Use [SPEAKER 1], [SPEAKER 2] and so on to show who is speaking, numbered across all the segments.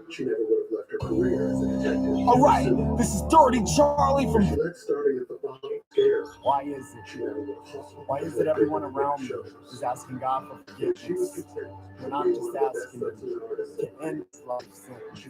[SPEAKER 1] She never would have left her career as a detective.
[SPEAKER 2] All right, this is Dirty Charlie from.
[SPEAKER 1] She left starting at the bottom scared.
[SPEAKER 2] Why is it everyone around me is asking God for forgiveness when I'm just asking Him to end life sentence?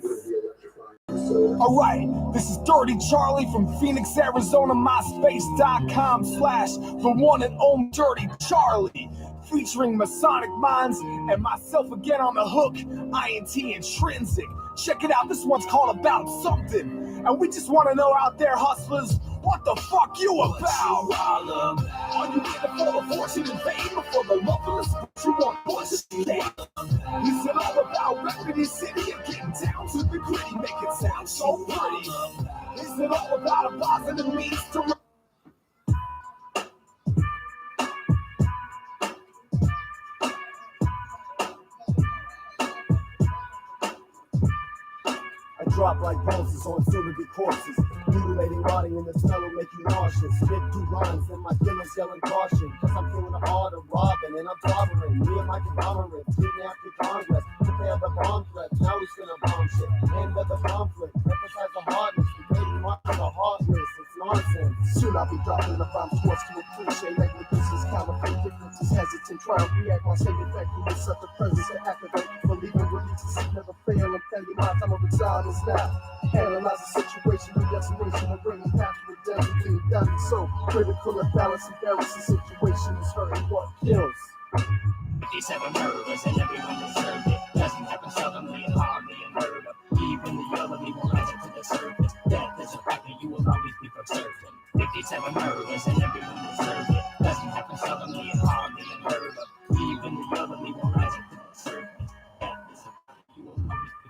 [SPEAKER 2] All right, this is Dirty Charlie from Phoenix, Arizona. MySpace.com/the one and only Dirty Charlie, featuring Masonic Minds and myself again on the hook. INT Intrinsic. Check it out. This one's called About Something, and we just want to know out there, hustlers, what the fuck you about? Are you in it for the fortune and fame, or for the love of the sport you want boys to stay? Is it all about repping your city and getting down to the gritty, make it sound so pretty? Is it all about a positive means to drop like roses on soon-to-be corpses, mutilating body in the smell will make you nauseous. Spit through lines and my feelings yelling caution, cause I'm feeling the art of robbing and I'm clobbering. Me and my conglomerate, kidnapped the Congress, prepare the bomb threat, now he's gonna bomb shit. End of the conflict, emphasize the hardness, debating mark on the heartless, it's nonsense. Soon I'll be dropping the bomb squads to a cliche, like this is counterfeit differences, hesitant, try to react while saying effectively set the presence and activate, believing releases never fail, and tell you my time of exile is now. Analyze the situation with desperation and bringing past redemption done. So critical and balance embarrassing situation is hurting what kills.
[SPEAKER 3] 57 murders and everyone deserved it. Doesn't happen suddenly and hardly unheard of. Even the elderly will rise to the surface. Death is a factor you will always be observing. 57 murders and everyone deserved it. Doesn't happen suddenly and hardly unheard of. Even the elderly will rise to the surface. Death is a factor you will always be observing.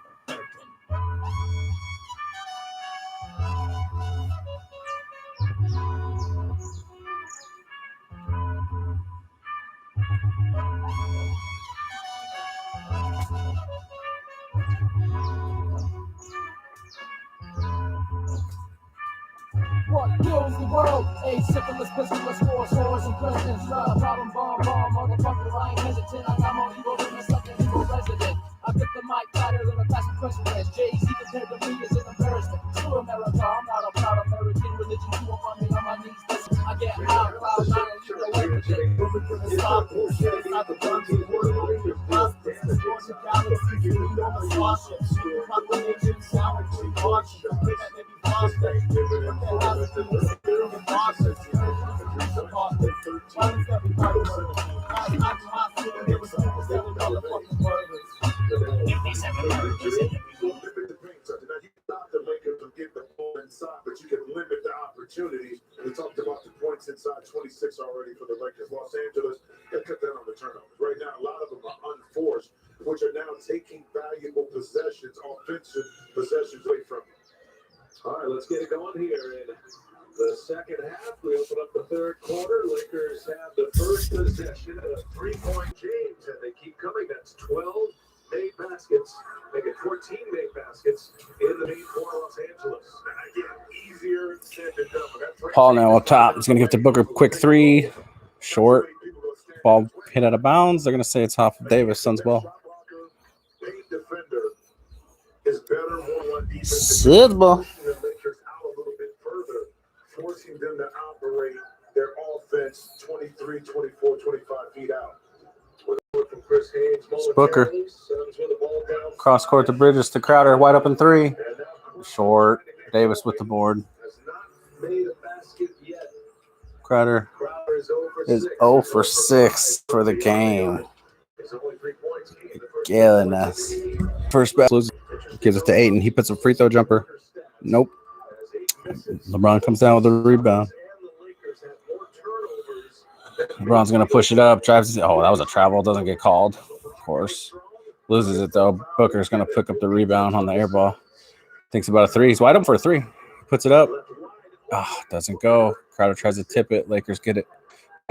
[SPEAKER 2] What kills the world? Asyphilis, pisciless, swords and presidents. Problem, bomb, motherfucker, I ain't hesitant. I got more ego than a second evil resident. I grip the mic tighter than a classic president. Jay-Z compared to me is an embarrassment. Screw America, I'm not a proud American. Religion, you won't find me on my knees. I get high, cloud, not a legal everything. It's not the shit, it's not the guns, it's the word of the justice. The doors of galaxies, you need on the starships. Proclamation, sound, and tree marching. Don't think that may be faster. What the hell is the spirit of the process? The violence that we fight for. I'm not my city, there was people selling motherfucking burgers.
[SPEAKER 3] 57 murders and
[SPEAKER 1] The Lakers will get the ball inside, but you can limit the opportunities. We talked about the points inside 26 already for the Lakers. Los Angeles, they cut down on the turnovers. Right now, a lot of them are unforced, which are now taking valuable possessions, offensive possessions away from you. All right, let's get it going here in the second half. We open up the third quarter. Lakers have the first possession of a three-point James, and they keep coming. That's 12 made baskets, making 14 made baskets in the lead for Los Angeles. Again, easier said than done.
[SPEAKER 4] Paul now up top. He's going to give to Booker quick three. Short. Ball hit out of bounds. They're going to say it's off of Davis. Suns ball. Suns ball.
[SPEAKER 1] Forcing them to operate their offense 23, 24, 25 feet out. From Chris Haynes,
[SPEAKER 4] it's Booker. Cross court to Bridges to Crowder. Wide open three. Short. Davis with the board. Crowder is 0 for 6 for the game. Killing us. First bat gives it to Ayton. He puts a free throw jumper. Nope. LeBron comes down with the rebound. LeBron's going to push it up. Drives it. Oh, that was a travel. Doesn't get called, of course. Loses it, though. Booker's going to pick up the rebound on the air ball. Thinks about a three. He's wide open for a three. Puts it up. Oh, doesn't go. Crowder tries to tip it. Lakers get it.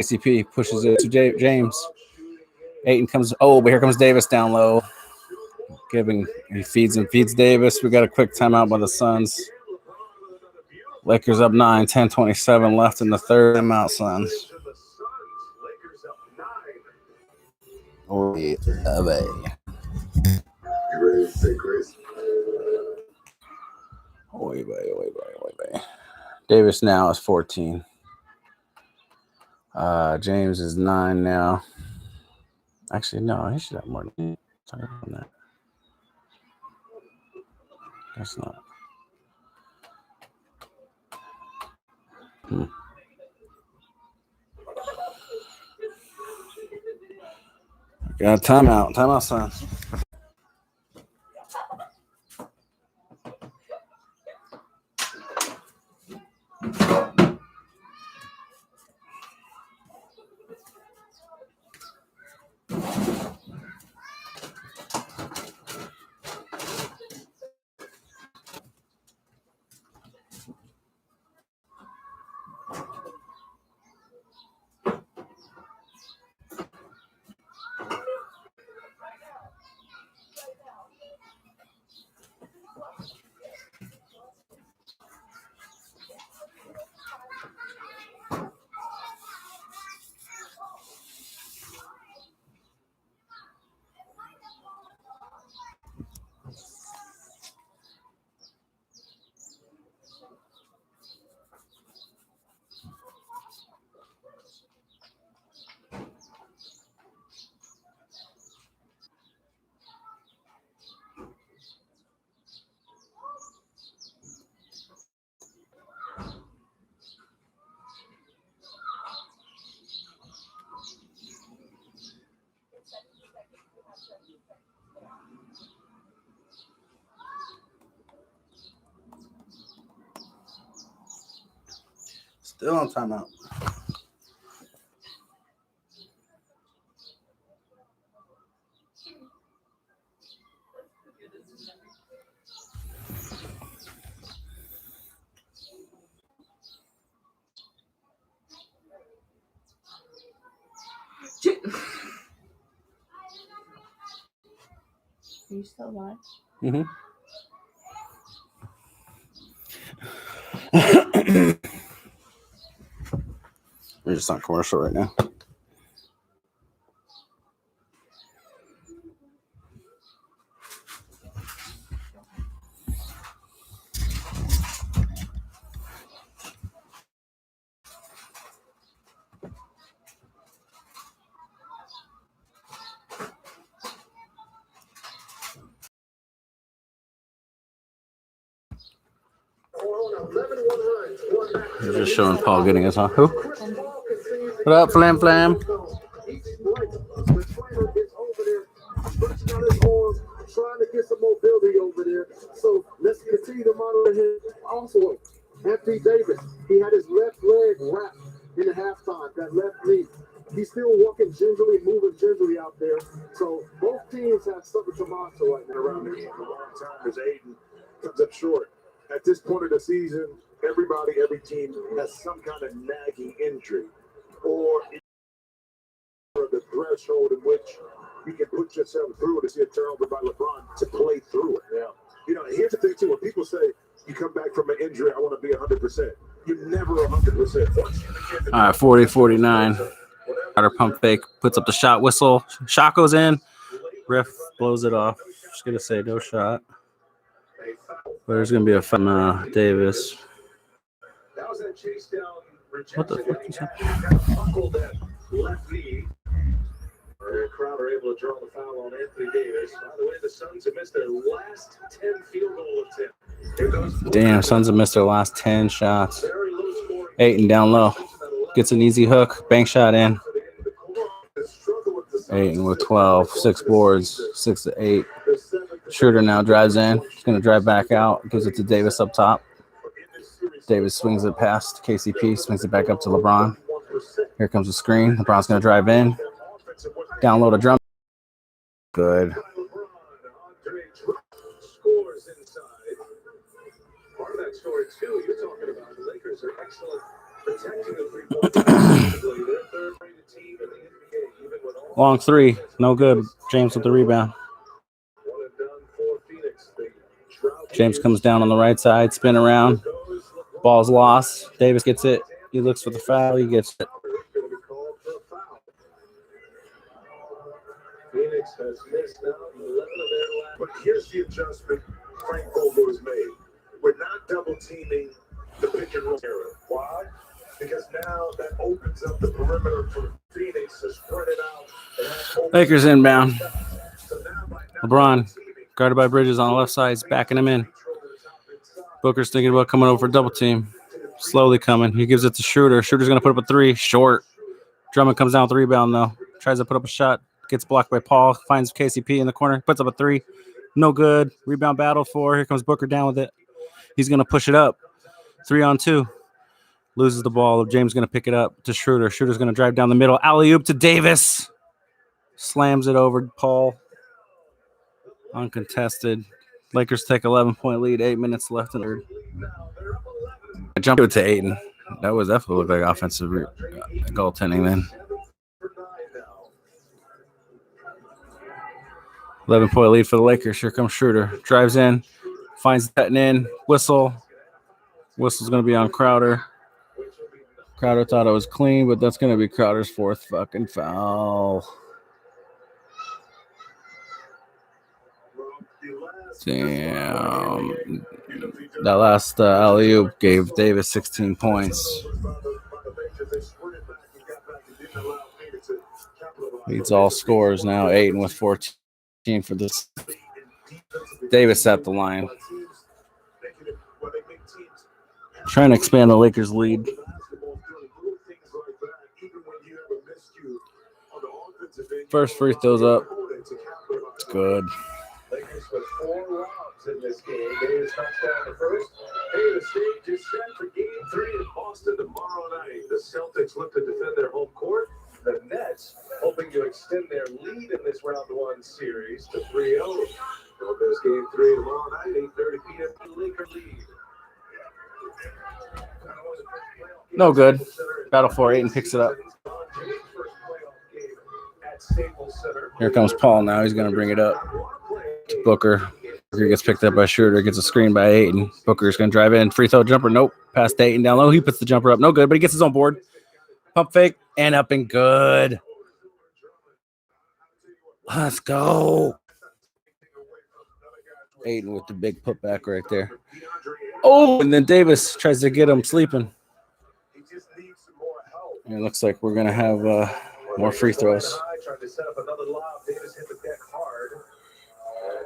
[SPEAKER 4] ACP pushes it to James. Ayton comes. Oh, but here comes Davis down low. He feeds Davis. We got a quick timeout by the Suns. Lakers up 9, 10:27 left in the third. Timeout, Suns.
[SPEAKER 1] You ready to say Chris?
[SPEAKER 4] Oy vey. Davis now is 14. James is 9 now. Actually, no, he should have more than that. That's not. Got timeout. Timeout, Suns. Still on timeout.
[SPEAKER 5] Are you still live?
[SPEAKER 4] Mm-hmm. We're just on commercial right now. We're just showing Paul getting us on. Who? What up, Flam Flam?
[SPEAKER 1] Trying to get some mobility over there. So let's continue to monitor him. Also, Anthony Davis, he had his left leg wrapped in the halftime, that left knee. He's still walking gingerly, moving gingerly out there. So both teams have something to monitor right now around the game. A long time as Aiden comes up short. At this point of the season, every team has some kind of nagging injury or the threshold in which you can put yourself through to see a turnover by LeBron to play through it. Yeah. You know, here's the thing too. When people say you come back from an injury, I want to be 100%. You're never 100%.
[SPEAKER 4] All right, 40-49. Carter pump fake, puts up the shot whistle. Shot goes in. Ref blows it off. Just gonna say no shot. But there's gonna be a foul. Davis. What the fuck is that?
[SPEAKER 1] Crowder able to draw the foul on Anthony Davis. By the way, the Suns have missed their last 10 field goal attempts.
[SPEAKER 4] Damn, Suns have missed their last 10 shots. Ayton down low. Gets an easy hook. Bank shot in. Ayton with 12. 6 boards. 6 to 8. Schroeder now drives in. He's going to drive back out. Gives it to Davis up top. Davis swings it past KCP. Swings it back up to LeBron. Here comes the screen. LeBron's going to drive in. Down low to drum. Good.
[SPEAKER 1] Scores inside. Part of that story too, you're talking about the Lakers are excellent protecting the three-point. They're third-rated team in the NBA, even with all
[SPEAKER 4] Long three. No good. James with the rebound.
[SPEAKER 1] one and done
[SPEAKER 4] James comes down on the right side, spin around. Ball's lost. Davis gets it. He looks for the foul. He gets it.
[SPEAKER 1] Phoenix has missed out 11 of their last. But here's the adjustment Frank Vogel has made. We're not double teaming the pick and roll era. Why? Because now that opens up the perimeter for Phoenix to spread it out.
[SPEAKER 4] Lakers inbound. LeBron, guarded by Bridges on the left side, is backing him in. Booker's thinking about coming over for double team. Slowly coming. He gives it to Schroeder. Schroeder's going to put up a three. Short. Drummond comes down with the rebound, though. Tries to put up a shot. Gets blocked by Paul. Finds KCP in the corner. Puts up a three. No good. Rebound battle for. Here comes Booker down with it. He's going to push it up. 3-on-2. Loses the ball. James going to pick it up to Schroeder. Schroeder's going to drive down the middle. Alley-oop to Davis. Slams it over Paul. Uncontested. Lakers take 11-point lead. 8 minutes left in the third. I jumped it to Ayton. That definitely looked like offensive goaltending then. 11-point lead for the Lakers. Here comes Schroeder. Drives in. Finds Dutton in. Whistle. Whistle's going to be on Crowder. Crowder thought it was clean, but that's going to be Crowder's fourth fucking foul. Damn. That last alley-oop gave Davis 16 points. Leads all scores now. Ayton with 14 for this. Davis at the line. Trying to expand the Lakers' lead. First free throws up. It's good.
[SPEAKER 1] Lakers with 4 lobs in this game. Davis touchdown the first. Hey, the stage is set for Game 3 in Boston tomorrow night. The Celtics look to defend their home court. The Nets hoping to extend their lead in this round 1 series to 3-0. There's Game 3 tomorrow night, 8:30 p.m. Laker lead.
[SPEAKER 4] No good. Battle for Ayton picks it up. Here comes Paul now. He's going to bring it up to Booker. Booker gets picked up by Schroeder. Gets a screen by Ayton. Booker's going to drive in. Free throw jumper. Nope. Past Ayton down low. He puts the jumper up. No good, but he gets his own board. Pump fake and up and good. Let's go. Ayton with the big putback right there. Oh, and then Davis tries to get him sleeping. And it looks like we're going to have more free throws.
[SPEAKER 1] Tried to set up another lob. Davis hit the deck hard.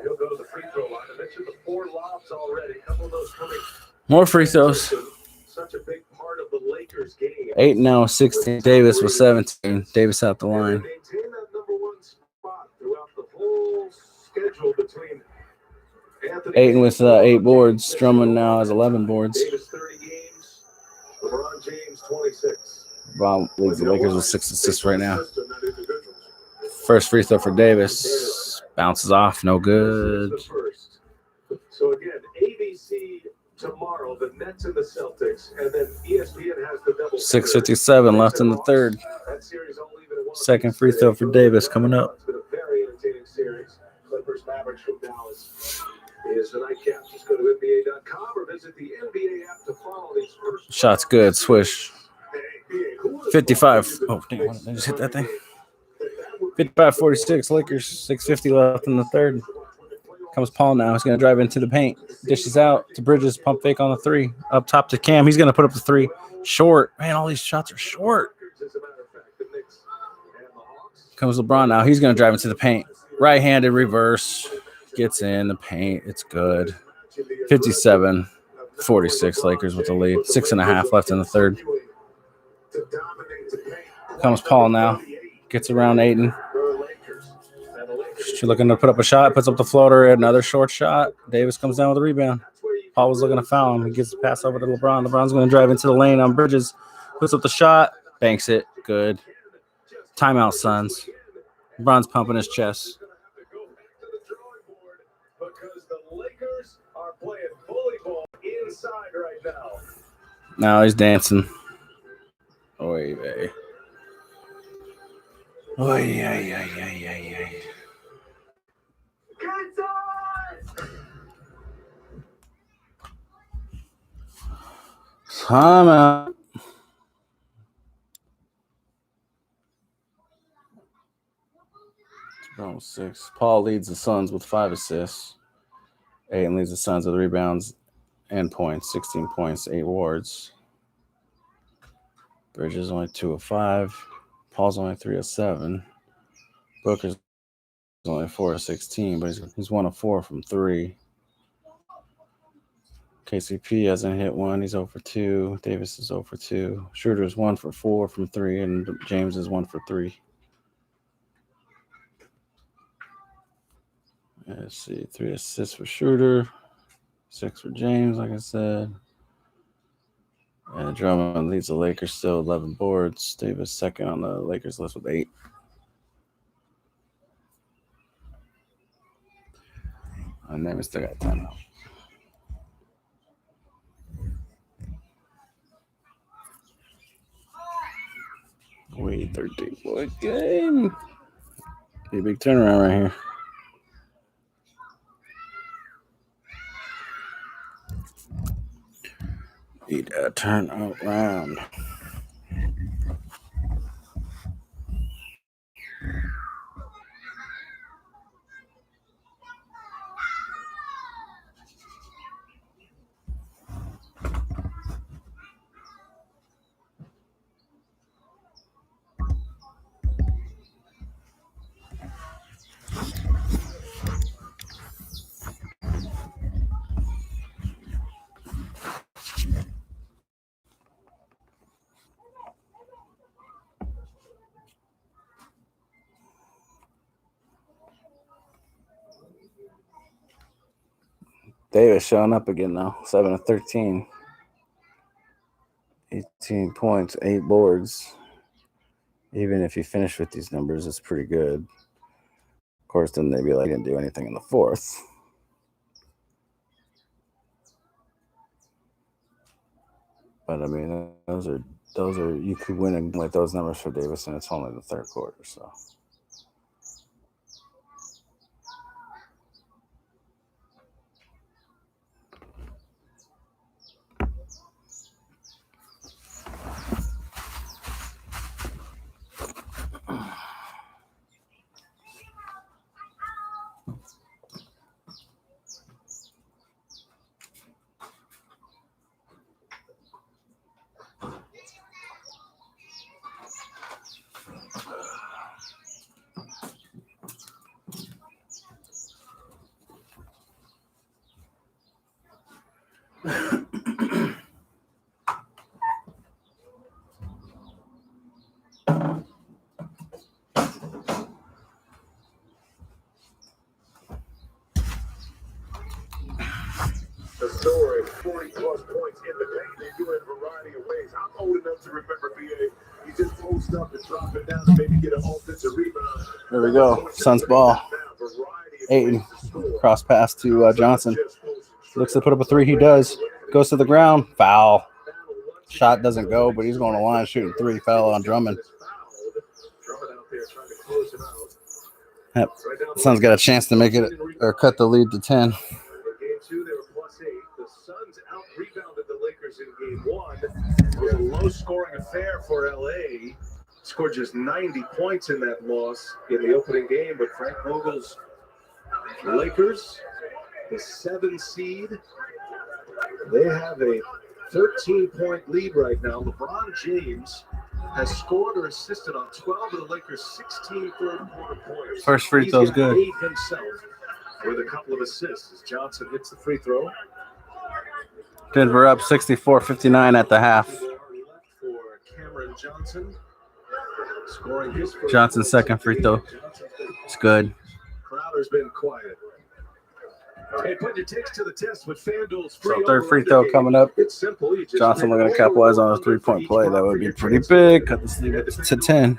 [SPEAKER 1] He'll go to the free throw line. I mentioned the 4 lobs already. A couple of those coming.
[SPEAKER 4] More free throws.
[SPEAKER 1] Such a big part of the Lakers game.
[SPEAKER 4] 8 now, 16. Davis was 17. Davis out the line.
[SPEAKER 1] Maintain that number 1 spot throughout the whole schedule between Anthony
[SPEAKER 4] Ayton with 8 boards. Drummond now has 11 boards.
[SPEAKER 1] Davis 30 games. LeBron James 26.
[SPEAKER 4] LeBron leads the Lakers with 6 assists right now. First free throw for Davis. Bounces off. No good.
[SPEAKER 1] So again, ABC tomorrow, the Nets and the Celtics, and then ESPN has the double.
[SPEAKER 4] 6:57 left in the third.
[SPEAKER 1] That series all leave it at 1.
[SPEAKER 4] Second free throw for Davis coming up.
[SPEAKER 1] It's been a very entertaining series. Clippers Mavericks from Dallas is the nightcap. Just go to NBA.com or visit the NBA app to follow these first.
[SPEAKER 4] Shot's good. Swish. 55. Oh, damn. I just hit that thing. 55-46. Lakers. 6:50 left in the third. Comes Paul now. He's going to drive into the paint. Dishes out to Bridges. Pump fake on the 3. Up top to Cam. He's going to put up the 3. Short. Man, all these shots are short. Comes LeBron now. He's going to drive into the paint. Right-handed reverse. Gets in the paint. It's good. 57-46. Lakers with the lead. 6.5 left in the third. Comes Paul now. Gets around Ayton. She's looking to put up a shot. Puts up the floater. Another short shot. Davis comes down with a rebound. Paul was looking to foul him. He gives the pass over to LeBron. LeBron's going to drive into the lane on Bridges. Puts up the shot. Banks it. Good. Timeout, Suns. LeBron's pumping his chest.
[SPEAKER 1] Because the Lakers are playing volleyball inside right now.
[SPEAKER 4] Now he's dancing. Oy vey. Oy, ay, ay, ay, ay, ay. Timeout. Round 6. Paul leads the Suns with 5 assists. Ayton leads the Suns with rebounds and points. 16 points, 8 wards. Bridges only 2 of 5. Paul's only 3 of 7. Booker's only 4 of 16, but he's 1 of 4 from 3. KCP hasn't hit one. He's 0 for 2. Davis is 0 for 2. Schroeder's 1 for 4 from 3, and James is 1 for 3. Let's see. 3 assists for Schroeder. 6 for James, like I said. And Drummond leads the Lakers still 11 boards. Davis second on the Lakers list with 8. And then we still got timeout. Wait, 13-point game. Be a big turnaround right here. Need a turnout round. Davis showing up again now. 7 of 13. 18 points, 8 boards. Even if you finish with these numbers, it's pretty good. Of course, then they'd be like, didn't do anything in the fourth. But I mean, those are you could win with those numbers for Davis, and it's only the third quarter, so.
[SPEAKER 1] The story, 40-plus points in the paint. They do it in a variety of ways. I'm old enough to remember BA. You just post up and drop it down and maybe get an offensive rebound.
[SPEAKER 4] There we go. Suns ball. Ayton. Cross pass to Johnson. Looks to put up a 3. He does. Goes to the ground. Foul. Shot doesn't go, but he's going to line shooting 3. Foul on Drummond. Yep. Suns got a chance to make it or cut the lead to 10.
[SPEAKER 1] Game 2, they were +8. The Suns out-rebounded the Lakers in Game 1. It was a low-scoring affair for L.A. Scored just 90 points in that loss in the opening game, but Frank Vogel's Lakers, the 7 seed, they have a 13-point lead right now. LeBron James has scored or assisted on 12 of the Lakers' 16 third-quarter points.
[SPEAKER 4] First free throw's good.
[SPEAKER 1] He's got 8 himself with a couple of assists as Johnson hits the free throw.
[SPEAKER 4] Denver up 64-59 at the half.
[SPEAKER 1] For Cameron Johnson, scoring his first
[SPEAKER 4] Johnson's second free throw. It's good.
[SPEAKER 1] Crowder's been quiet. Hey, put your takes to the test with FanDuel's free
[SPEAKER 4] So third free throw coming up.
[SPEAKER 1] It's simple. You just
[SPEAKER 4] Johnson
[SPEAKER 1] pick
[SPEAKER 4] looking to capitalize on a 3-point play. That would be pretty big. Cut this lead to 10.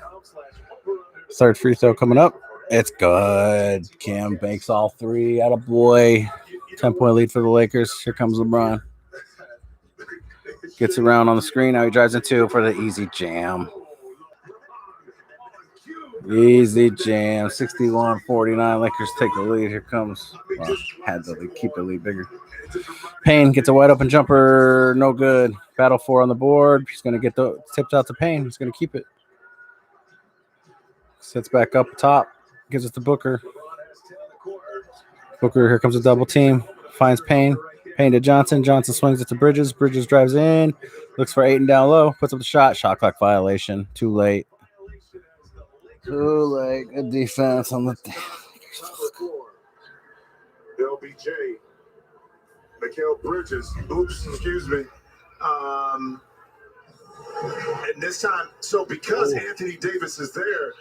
[SPEAKER 4] Third free throw coming up. It's good. Cam banks all 3. Attaboy. 10-point lead for the Lakers. Here comes LeBron. Gets around on the screen. Now he drives in 2 for the easy jam. Easy jam. 61-49. Lakers take the lead. Here comes. Well, had the lead. Keep the lead bigger. Payne gets a wide open jumper. No good. Battle 4 on the board. He's going to get the tipped out to Payne. He's going to keep it. Sits back up top. Gives it to Booker. Booker, here comes a double team. Finds Payne. Payne to Johnson. Johnson swings it to Bridges. Bridges drives in. Looks for Ayton down low. Puts up the shot. Shot clock violation. Too late. Too late. Good defense on the.
[SPEAKER 1] LBJ. Mikal Bridges. Oops, excuse me. And this time, so because Anthony Davis is there,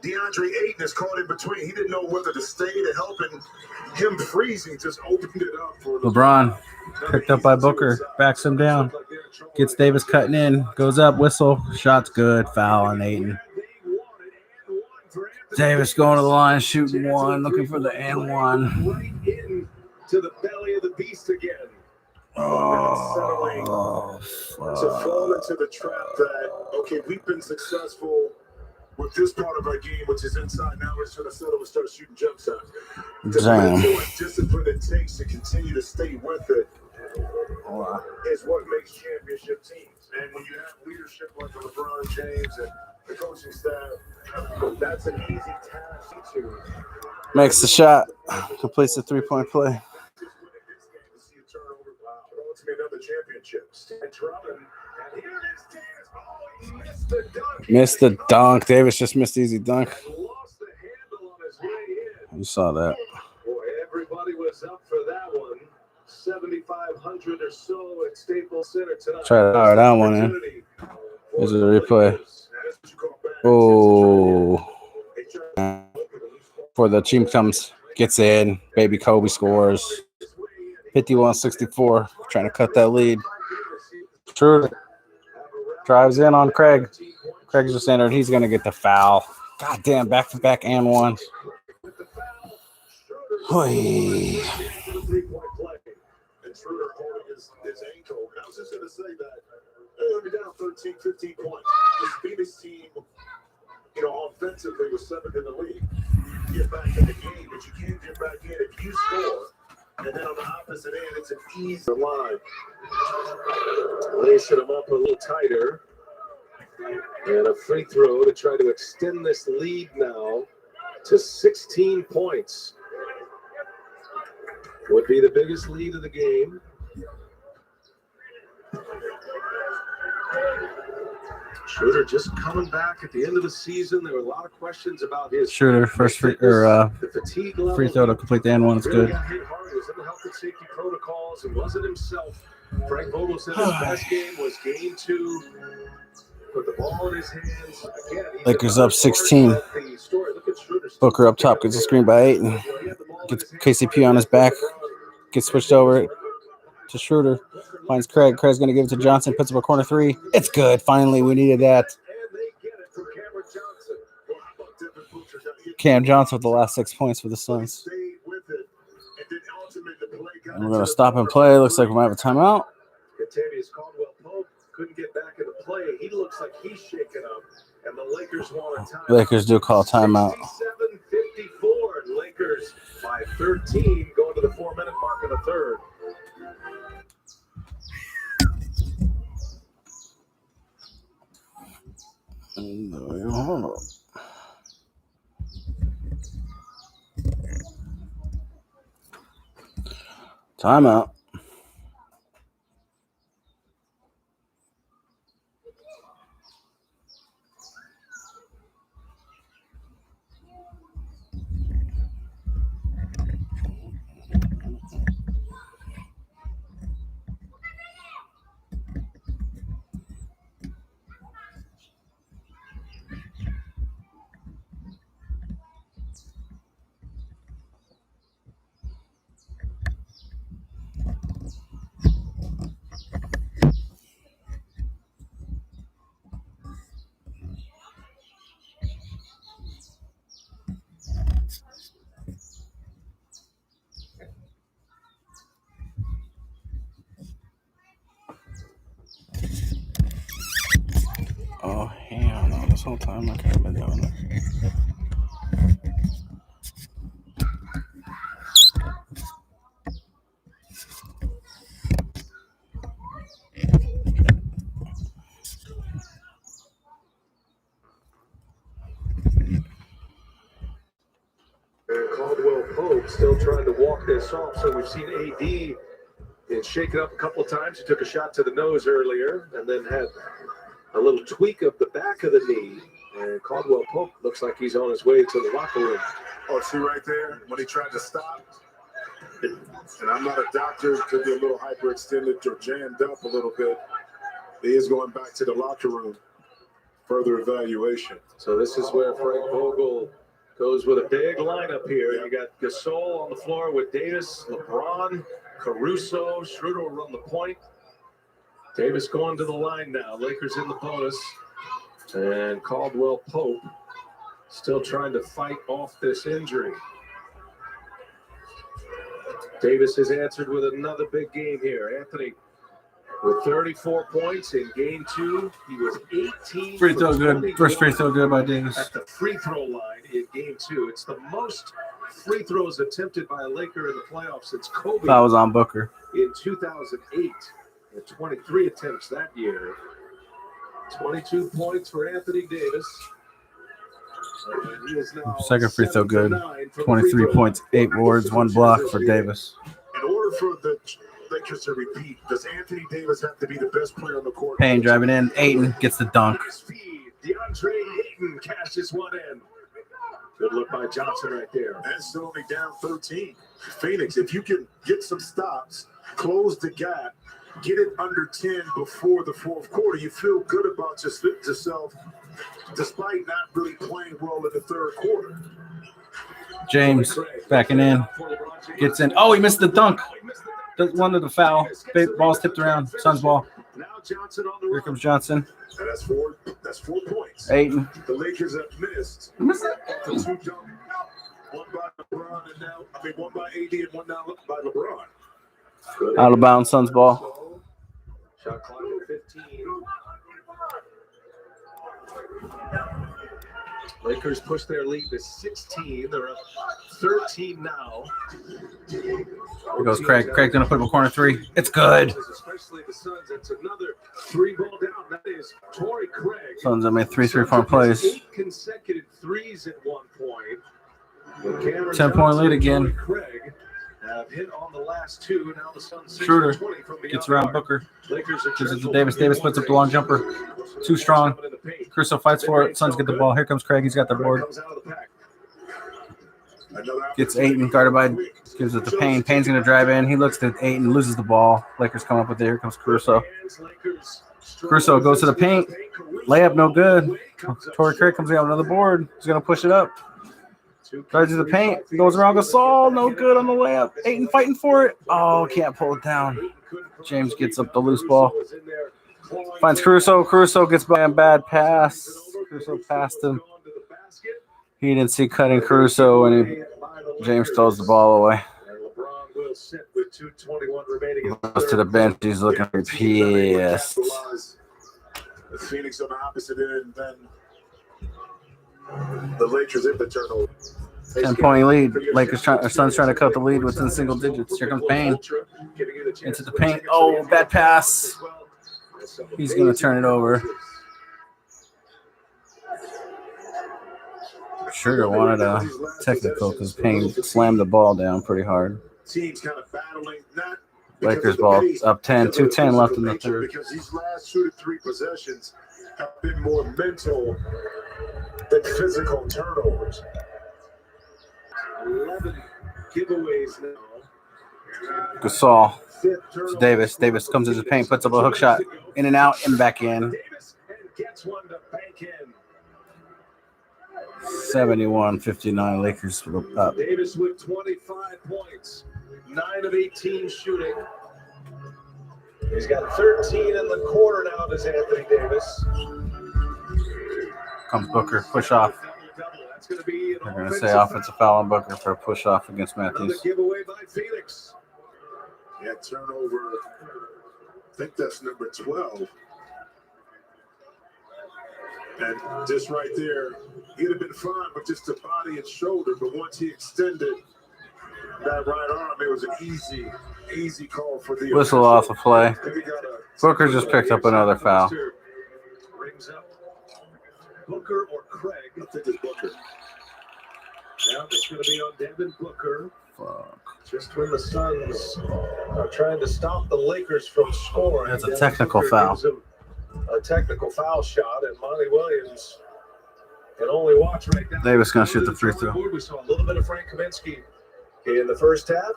[SPEAKER 1] DeAndre Ayton is caught in between. He didn't know whether to stay to help, and him freezing just opened it up for
[SPEAKER 4] LeBron picked up by Booker, backs him down, gets Davis cutting in, goes up, whistle, shot's good, foul on Ayton. Davis going to the line, shooting one, looking for the and one.
[SPEAKER 1] Right into the belly of the beast again.
[SPEAKER 4] Oh,
[SPEAKER 1] To fall into the trap that, okay, we've been successful with this part of our game, which is inside. Now we're just going to settle and start shooting jump shots. The
[SPEAKER 4] Damn.
[SPEAKER 1] mental and discipline it takes to continue to stay with it is what makes championship teams. And when you have leadership like LeBron James and the coaching staff, that's an easy task to
[SPEAKER 4] Makes the shot, completes the 3-point play.
[SPEAKER 1] another championship. And here it is, Davis. Oh, he missed the dunk.
[SPEAKER 4] Missed the dunk. Davis just missed the easy dunk.
[SPEAKER 1] Lost the handle on his way in.
[SPEAKER 4] You saw that.
[SPEAKER 1] Boy, everybody was up for that one. 7,500 or so at Staples Center tonight.
[SPEAKER 4] Try to power that one in. Here's a replay. Oh. Before the team comes, gets in. Baby Kobe scores. 51-64. Trying to cut that lead. True. Drives in on Craig. Craig's just entered. He's going to get the foul. God damn, back-to-back and one. Oy.
[SPEAKER 1] And Schroeder holding his ankle. I was just going to say that they're down 13, 15 points. This Phoenix team, offensively was 7th in the league. Get back in the game, but you can't get back in if you score. And then on the opposite end, it's an easy line. Lacing them up a little tighter. And a free throw to try to extend this lead now to 16 points. Would be the biggest lead of the game. Schroeder just coming back at the end of the season. There were a lot of questions about his
[SPEAKER 4] Schroeder, first free
[SPEAKER 1] the fatigue level.
[SPEAKER 4] free throw to complete the and one. It's
[SPEAKER 1] Really
[SPEAKER 4] good.
[SPEAKER 1] got hit hard. He was in the health and safety protocols. It wasn't himself. Frank Vogel said his best game was game 2. Put the ball in his hands. Again,
[SPEAKER 4] Lakers up 16.
[SPEAKER 1] Look at Schroeder.
[SPEAKER 4] Booker up top gets a screen by Ayton. Gets KCP on his back. Gets switched over to Schroeder. Finds Craig. Craig's going to give it to Johnson. Puts up a corner 3. It's good. Finally, we needed that. Cam Johnson with the last 6 points for the Suns. And we're going to stop and play. Looks like we might have a timeout.
[SPEAKER 1] Contavious Caldwell-Pope couldn't get back into play. He looks like he's shaken up, and the Lakers want a timeout.
[SPEAKER 4] Lakers do call timeout.
[SPEAKER 1] 67-54. Lakers by 13 going to the 4-minute mark of the third.
[SPEAKER 4] Hold on. Timeout. whole time. I could have been doing it.
[SPEAKER 1] And Caldwell Pope still trying to walk this off. So we've seen AD and shake it up a couple of times. He took a shot to the nose earlier and then had a little tweak of the back of the knee. And Caldwell Pope looks like he's on his way to the locker room. Oh, see right there when he tried to stop. And I'm not a doctor, could be a little hyperextended or jammed up a little bit. He is going back to the locker room. Further evaluation. So this is where Frank Vogel goes with a big lineup here. You got Gasol on the floor with Davis, LeBron, Caruso, Schroeder will run the point. Davis going to the line now. Lakers in the bonus. And Caldwell Pope still trying to fight off this injury. Davis has answered with another big game here. Anthony with 34 points in game 2. He was 18.
[SPEAKER 4] Free throw good. First free throw good by Davis.
[SPEAKER 1] At the free throw line in game 2. It's the most free throws attempted by a Laker in the playoffs since Kobe.
[SPEAKER 4] That was on Booker.
[SPEAKER 1] In 2008. And 23 attempts that year. 22 points for Anthony Davis. And he is now
[SPEAKER 4] Second free throw good.
[SPEAKER 1] 7 for the
[SPEAKER 4] 23
[SPEAKER 1] free throw
[SPEAKER 4] points, 8
[SPEAKER 1] line.
[SPEAKER 4] boards, 1 block for Davis.
[SPEAKER 1] In order for the Lakers to repeat, does Anthony Davis have to be the best player on the court?
[SPEAKER 4] Payne driving in. Ayton gets the dunk.
[SPEAKER 1] DeAndre Ayton cashes one in. Good look by Johnson right there. That's still only down 13. Phoenix, if you can get some stops, close the gap, get it under 10 before the fourth quarter, you feel good about yourself, despite not really playing well in the third quarter.
[SPEAKER 4] James backing in. Gets in. Oh, he missed the dunk. One of the foul. Ball's tipped around. Suns ball.
[SPEAKER 1] Now Johnson on the
[SPEAKER 4] Here
[SPEAKER 1] run.
[SPEAKER 4] comes Johnson.
[SPEAKER 1] And that's 4 points.
[SPEAKER 4] Ayton.
[SPEAKER 1] The Lakers have missed. The 2 jump. One by LeBron and now, one by AD and one now by LeBron. Good.
[SPEAKER 4] Out of bounds. Suns ball.
[SPEAKER 1] Shot clock at 15. Lakers push their lead to 16. They're up 13 now.
[SPEAKER 4] Here goes Craig. Craig gonna put up a corner 3. It's good.
[SPEAKER 1] Especially the Suns. It's another 3-ball down. That is Torrey Craig.
[SPEAKER 4] Suns have made 3 3-point plays.
[SPEAKER 1] 8 consecutive threes at one point.
[SPEAKER 4] 10-point lead again.
[SPEAKER 1] Craig have hit on the last 2. Now the Suns
[SPEAKER 4] Schroeder
[SPEAKER 1] 20 from the
[SPEAKER 4] gets around
[SPEAKER 1] arc.
[SPEAKER 4] Booker.
[SPEAKER 1] Lakers are
[SPEAKER 4] Gives it to Davis. Davis puts up the long jumper. Too strong. Caruso fights for it. Suns get the ball. Here comes Craig. He's got the board. Gets Ayton guarded by. Gives it to Payne. Payne's gonna drive in. He looks at Ayton, loses the ball. Lakers come up with it. Here comes Caruso. Caruso goes to the paint. Layup no good. Torrey Craig comes out with another board. He's gonna push it up. Drives to the paint. Goes around Gasol. No good on the layup. Ayton fighting for it. Oh, can't pull it down. James gets up the loose ball. Finds Caruso. Caruso gets by a bad pass. Caruso passed him. He didn't see cutting Caruso, and James throws the ball away. Goes to the bench. He's looking pissed.
[SPEAKER 1] Phoenix on the opposite end, then the Lakers in the turnover.
[SPEAKER 4] 10-point lead. Suns trying to cut the lead within single digits. Here comes Payne. Into the paint. Oh, bad pass. He's going to turn it over. Schroeder wanted a technical because Payne slammed the ball down pretty hard.
[SPEAKER 1] Teams kind of battling, not
[SPEAKER 4] Lakers ball up 10, 2:10 left in the third.
[SPEAKER 1] Because these last 2 to 3 possessions have been more mental than physical turnovers. 11 giveaways now.
[SPEAKER 4] Gasol. To Davis. Davis comes into the paint, puts up a hook shot. In and out and back in.
[SPEAKER 1] Davis gets one to bank in.
[SPEAKER 4] 71-59 Lakers up.
[SPEAKER 1] Davis with 25 points, 9 of 18 shooting. He's got 13 in the quarter now, does Anthony Davis.
[SPEAKER 4] Comes Booker, push off. They're going to say offensive foul on Booker for a push off against
[SPEAKER 1] Another
[SPEAKER 4] Matthews.
[SPEAKER 1] giveaway by Phoenix. Yeah, turnover. I think that's number 12. And just right there, he'd have been fine with just the body and shoulder, but once he extended that right arm, it was an easy call for the
[SPEAKER 4] Whistle off the play. Booker just picked up another foul.
[SPEAKER 1] Rings up. Booker or Craig? I think it's Booker. Now it's going to be on Devin Booker.
[SPEAKER 4] Fuck.
[SPEAKER 1] Just when the Suns are trying to stop the Lakers from scoring.
[SPEAKER 4] That's a
[SPEAKER 1] Devin
[SPEAKER 4] technical
[SPEAKER 1] Booker
[SPEAKER 4] foul.
[SPEAKER 1] gives him a technical foul shot, and Monty Williams can only watch right now.
[SPEAKER 4] Davis gonna shoot the free throw.
[SPEAKER 1] We saw a little bit of Frank Kaminsky in the first half.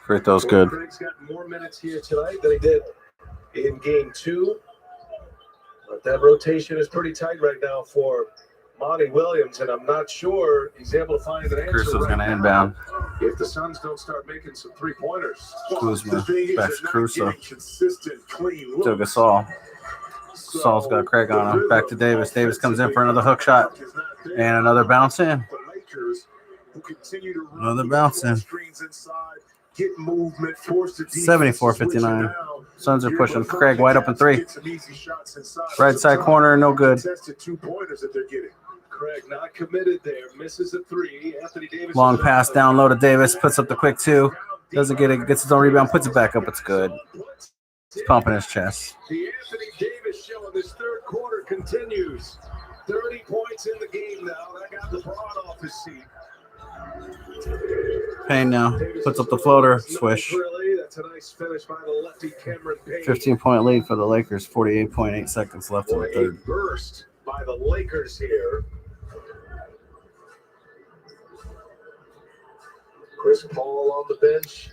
[SPEAKER 4] Free throw's good.
[SPEAKER 1] Craig's got more minutes here tonight than he did in game 2. But that rotation is pretty tight right now for Monty Williams, and I'm not sure he's able to find an answer.
[SPEAKER 4] Crusoe's
[SPEAKER 1] right
[SPEAKER 4] gonna
[SPEAKER 1] now
[SPEAKER 4] inbound.
[SPEAKER 1] if the Suns don't start making some 3-pointers.
[SPEAKER 4] Kuzma back to Crusoe.
[SPEAKER 1] Consistent, clean
[SPEAKER 4] To
[SPEAKER 1] looks.
[SPEAKER 4] Gasol. Gasol's got Craig on him. Back to Davis. Davis comes in for another hook shot. And another bounce in. Another bounce in. 74-59. Suns are pushing Craig wide open 3. Right side corner, no good.
[SPEAKER 1] Craig not committed there, misses a 3. Anthony Davis.
[SPEAKER 4] Long pass down low to Davis. Puts up the quick 2. Doesn't get it. Gets his own rebound. Puts it back up. It's good. He's pumping his chest.
[SPEAKER 1] The Anthony Davis show in this third quarter continues. 30 points in the game now. That got LeBron off his seat.
[SPEAKER 4] Payne now puts up the floater. Swish.
[SPEAKER 1] That's a nice finish by the lefty Cameron Payne.
[SPEAKER 4] 15-point lead for the Lakers. 48.8 seconds left in the
[SPEAKER 1] A
[SPEAKER 4] third.
[SPEAKER 1] burst by the Lakers here. Chris Paul on the bench.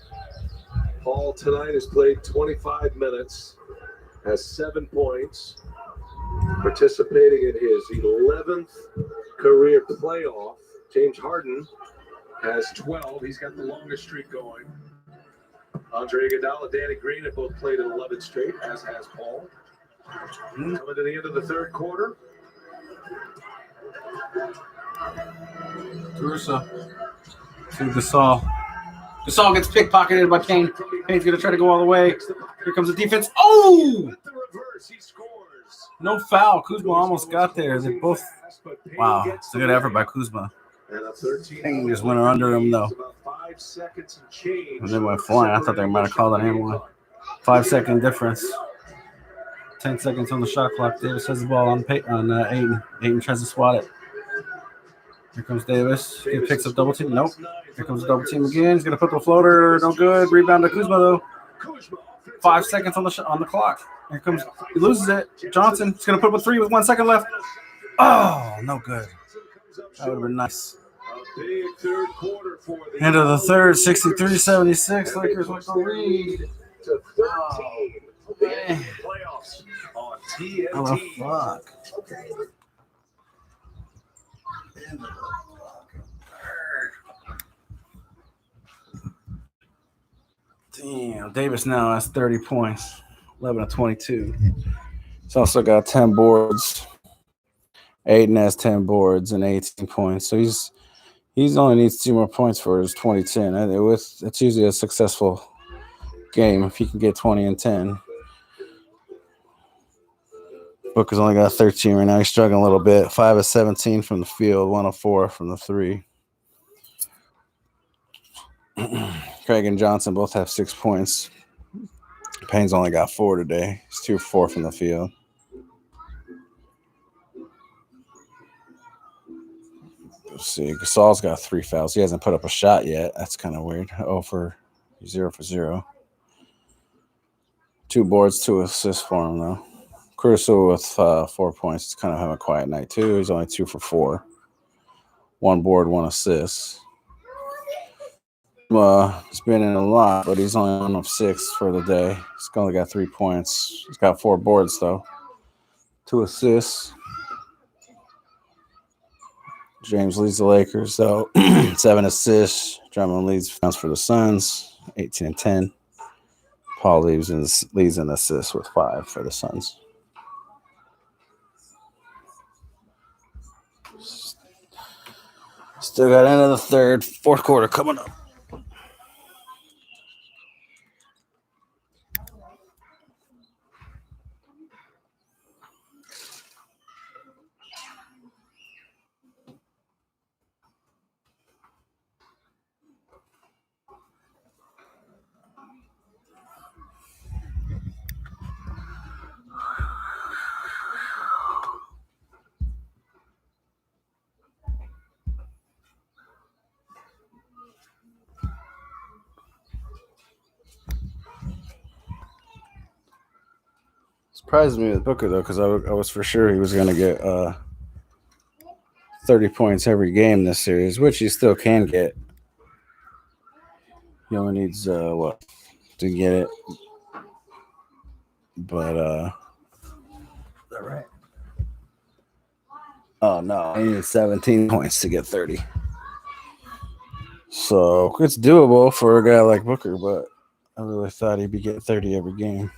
[SPEAKER 1] Paul tonight has played 25 minutes, has 7 points, participating in his 11th career playoff. James Harden has 12. He's got the longest streak going. Andre Iguodala, Danny Green have both played in 11 straight, as has Paul. Coming to the end of the third quarter.
[SPEAKER 4] Caruso to Gasol. Gasol gets pickpocketed by Payne. Payne's going to try to go all the way. Here comes the defense. Oh!
[SPEAKER 1] With the reverse, he scores.
[SPEAKER 4] No foul. Kuzma almost got there. They both. Wow. It's a good effort by Kuzma.
[SPEAKER 1] And a 13.
[SPEAKER 4] Payne just went under him, though.
[SPEAKER 1] About 5 seconds and change.
[SPEAKER 4] And then went flying. I thought they might have called an and one. 5-second difference. 10 seconds on the shot clock. Davis has the ball on Ayton. Ayton tries to swat it. Here comes Davis. He picks up double team. Nope. Here comes the double team again. He's going to put the floater. No good. Rebound to Kuzma, though. 5 seconds on the clock. Here comes. He loses it. Johnson. He's going to put up a 3 with 1 second left. Oh, no good. That would have been nice. End of the third, 63-76. Lakers with the lead.
[SPEAKER 1] To 13.
[SPEAKER 4] Man.
[SPEAKER 1] Playoffs on
[SPEAKER 4] Oh,
[SPEAKER 1] TNT.
[SPEAKER 4] fuck. Damn, Davis now has 30 points, 11 of 22. He's also got 10 boards. Aiden has 10 boards and 18 points. So he's only needs 2 more points for his 2010. It's usually a successful game if he can get 20 and 10. Booker's only got 13 right now. He's struggling a little bit. 5 of 17 from the field, 1 of 4 from the 3. Craig and Johnson both have 6 points. Payne's only got 4 today. He's 2 of 4 from the field. Let's see. Gasol's got 3 fouls. He hasn't put up a shot yet. That's kind of weird. 0 for 0. 2 boards, 2 assists for him, though. Caruso with 4 points. He's kind of having a quiet night, too. He's only 2 for 4. 1 board, 1 assist. He's been in a lot, but he's only 1 of 6 for the day. He's only got 3 points. He's got 4 boards, though. 2 assists. James leads the Lakers, though. 7 assists. Drummond leads for the Suns, 18 and 10. Paul leads in assists with 5 for the Suns. Still got end of the third, fourth quarter coming up. Surprised me with Booker though, because I was for sure he was going to get 30 points every game this series, which he still can get. He only needs what to get it, but all right. Oh no, he needs 17 points to get 30. So it's doable for a guy like Booker, but I really thought he'd be getting 30 every game.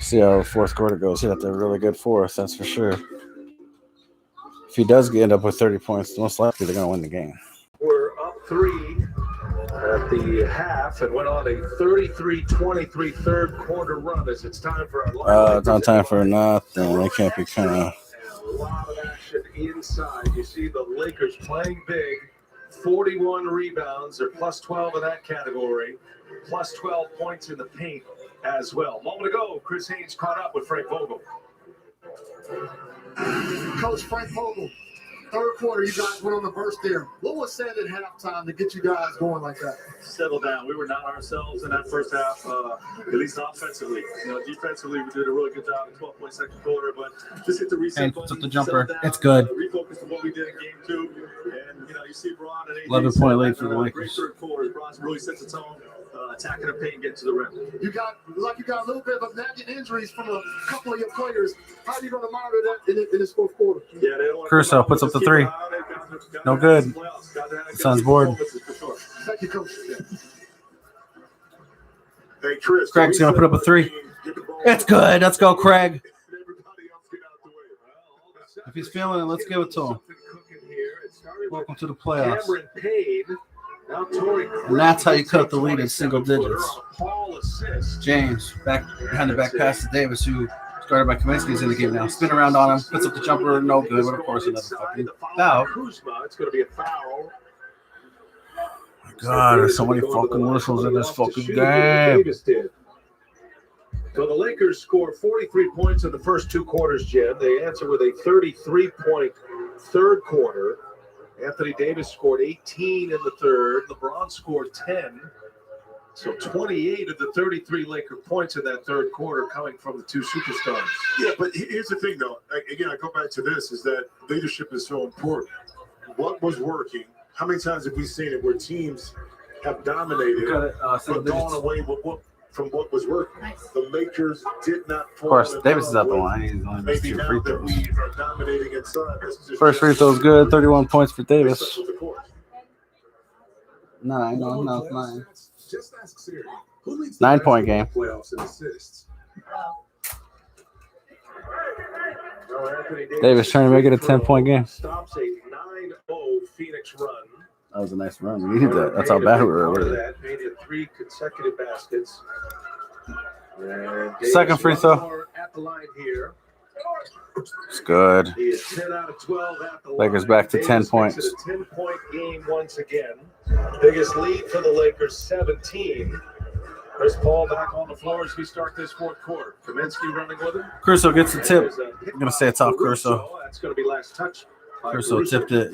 [SPEAKER 4] See how the fourth quarter goes. He'd have to have a really good fourth, that's for sure. If he does end up with 30 points, most likely they're going to win the game.
[SPEAKER 1] We're up 3 at the half and went on a 33-23 third quarter run as it's time for our
[SPEAKER 4] It's not time for nothing. They can't be kind of.
[SPEAKER 1] A lot of action inside. You see the Lakers playing big. 41 rebounds. They're plus 12 in that category. Plus 12 points in the paint as well. Moment ago, Chris Haynes caught up with Frank Vogel.
[SPEAKER 5] Coach Frank Vogel, third quarter, you guys went on the burst there. What was said at halftime to get you guys going like that?
[SPEAKER 1] Settle down. We were not ourselves in that first half, at least offensively. Defensively, we did a really good job in 12-point second quarter, but just hit the reset
[SPEAKER 4] Hey,
[SPEAKER 1] button.
[SPEAKER 4] took the jumper.
[SPEAKER 1] Settle down,
[SPEAKER 4] It's good.
[SPEAKER 1] Refocus on what we did in game 2. And, you see Bron and AJ
[SPEAKER 4] 11-point lead for the
[SPEAKER 1] great
[SPEAKER 4] Lakers.
[SPEAKER 1] third quarter. Bron really sets the tone, attacking the paint, getting to the rim.
[SPEAKER 5] You got a little bit of nagging injuries from a couple of your players. How are you going to monitor that in this fourth quarter?
[SPEAKER 1] Yeah, they don't want
[SPEAKER 4] Caruso puts up the 3. No good. Suns board.
[SPEAKER 5] Thank you, Coach.
[SPEAKER 1] Hey, Chris.
[SPEAKER 4] Craig's going to put up a 3. It's good. Let's go, Craig. If he's feeling it, let's give it to him. Welcome to the playoffs.
[SPEAKER 1] Cameron Payne. Now Torrey Craig.
[SPEAKER 4] And that's how you cut the lead in single digits.
[SPEAKER 1] Paul assist.
[SPEAKER 4] James, back behind the back pass to Davis, who started by Kaminsky, is in the game now. Spin around on him, puts up the jumper, no good, but of course another fucking foul.
[SPEAKER 1] Kuzma, it's going to be a foul.
[SPEAKER 4] God, there's so many fucking whistles in this fucking game.
[SPEAKER 1] So the Lakers scored 43 points in the first 2 quarters, Jen. They answer with a 33-point third quarter. Anthony Davis scored 18 in the third. LeBron scored 10. So 28 of the 33 Laker points in that third quarter coming from the 2 superstars.
[SPEAKER 6] Yeah, but here's the thing, though. Again, I go back to this, is that leadership is so important. What was working? How many times have we seen it where teams have dominated but gone away from what was working? The Lakers did not.
[SPEAKER 4] Of course, Davis is out the line. He's only missed
[SPEAKER 6] Maybe
[SPEAKER 4] 2
[SPEAKER 6] now
[SPEAKER 4] free
[SPEAKER 6] that
[SPEAKER 4] throws.
[SPEAKER 6] we are dominating inside.
[SPEAKER 4] First free throw's good. 31 points for Davis.
[SPEAKER 6] With the court.
[SPEAKER 4] 9. No, 9.
[SPEAKER 6] Just ask Siri. Who leads the
[SPEAKER 4] 9-point game.
[SPEAKER 6] playoffs in assists?
[SPEAKER 4] Davis trying to make it a 10-point game.
[SPEAKER 1] Stops a 9-0 Phoenix run.
[SPEAKER 4] That was a nice run. We needed that. That's how bad we were earlier.
[SPEAKER 1] Made it 3 consecutive baskets. And
[SPEAKER 4] Second free throw.
[SPEAKER 1] Davis at the line here.
[SPEAKER 4] It's good.
[SPEAKER 1] He is 10 out of 12 at the
[SPEAKER 4] Lakers
[SPEAKER 1] line.
[SPEAKER 4] back to
[SPEAKER 1] Davis
[SPEAKER 4] 10
[SPEAKER 1] makes
[SPEAKER 4] points.
[SPEAKER 1] it a 10-point game once again. Biggest lead for the Lakers, 17. Chris Paul back on the floor as we start this fourth quarter. Kaminsky running with him.
[SPEAKER 4] Caruso gets the tip. I'm gonna say it's off Caruso.
[SPEAKER 1] That's going to be last touch. by
[SPEAKER 4] Caruso tipped it.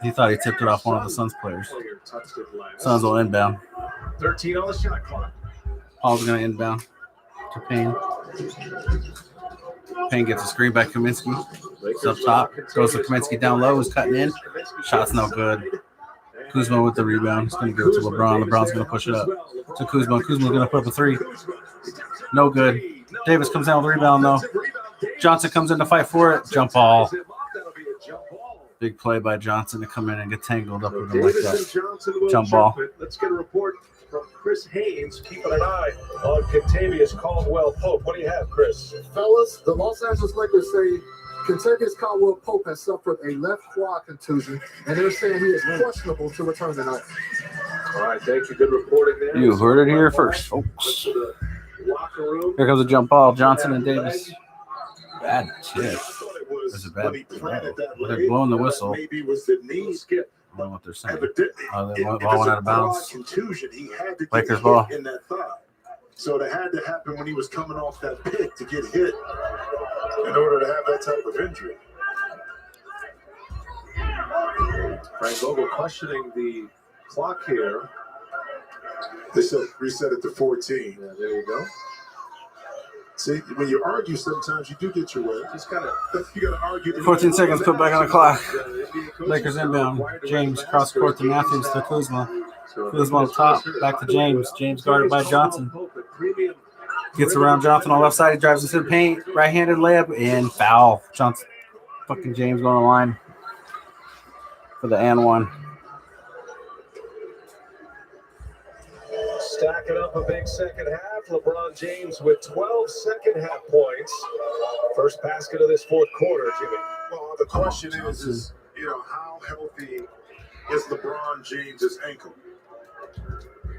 [SPEAKER 4] He thought he tipped it off one of the Suns players.
[SPEAKER 1] Player touched it last.
[SPEAKER 4] Suns will inbound.
[SPEAKER 1] 13 on the shot clock.
[SPEAKER 4] Paul's gonna inbound to Payne. Payne gets a screen by Kaminsky. It's up top. Goes to Kaminsky down low. He's cutting in. Shot's no good. Kuzma with the rebound. He's going to give it to LeBron. LeBron's going to push it up to Kuzma. Kuzma's going to put up a 3. No good. Davis comes down with the rebound, though. Johnson comes in to fight for it. Jump ball. Big play by Johnson to come in and get tangled up with him like that. Jump ball.
[SPEAKER 1] Let's get a report from Chris Haynes, keeping an eye on Kentavious Caldwell-Pope. What do you have, Chris?
[SPEAKER 5] Fellas, the Los Angeles Lakers say Kentavious Caldwell-Pope has suffered a left quad contusion, and they're saying he is questionable to return tonight.
[SPEAKER 1] All right, thank you. Good reporting there.
[SPEAKER 4] You heard it here first, folks.
[SPEAKER 1] Locker room.
[SPEAKER 4] Here comes a jump ball. Johnson and Davis. Bad tip. There's a bad. They're blowing the whistle.
[SPEAKER 6] Maybe it was the knee skip.
[SPEAKER 4] I don't know what they're saying.
[SPEAKER 6] Evidently,
[SPEAKER 4] They ball went out of bounds.
[SPEAKER 6] Contusion. He had to get
[SPEAKER 4] Lakers
[SPEAKER 6] hit
[SPEAKER 4] ball.
[SPEAKER 6] in that thigh. So that had to happen when he was coming off that pick to get hit in order to have that type of injury.
[SPEAKER 1] Frank Vogel questioning the clock here.
[SPEAKER 6] They said reset it to 14.
[SPEAKER 1] Yeah, there you go.
[SPEAKER 6] See, when you argue, sometimes you do get your way. Just gotta, you gotta argue.
[SPEAKER 4] 14 seconds, put back on the clock. Lakers inbound. James cross court to Matthews to Kuzma. Kuzma on top, back to James. James guarded by Johnson. Gets around Johnson on the left side. He drives into the paint. Right-handed layup and foul. Johnson, fucking James going to the line for the and one.
[SPEAKER 7] Stacking up a big second half. LeBron James with 12 second half points. First basket of this fourth quarter, Jimmy.
[SPEAKER 6] Well, the question is, how healthy is LeBron James's ankle?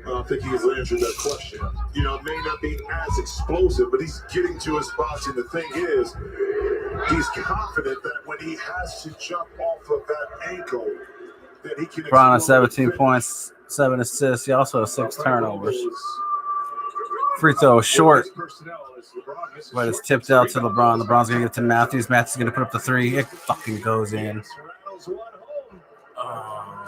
[SPEAKER 6] I don't think he's answered that question. It may not be as explosive, but he's getting to his spots. And the thing is, he's confident that when he has to jump off of that ankle, that he can.
[SPEAKER 4] LeBron has 17 points, 7 assists. He also has 6 turnovers. Free throw short, but it's tipped out to LeBron. LeBron's going to get it to Matthews. Matthews is going to put up the 3. It fucking goes in.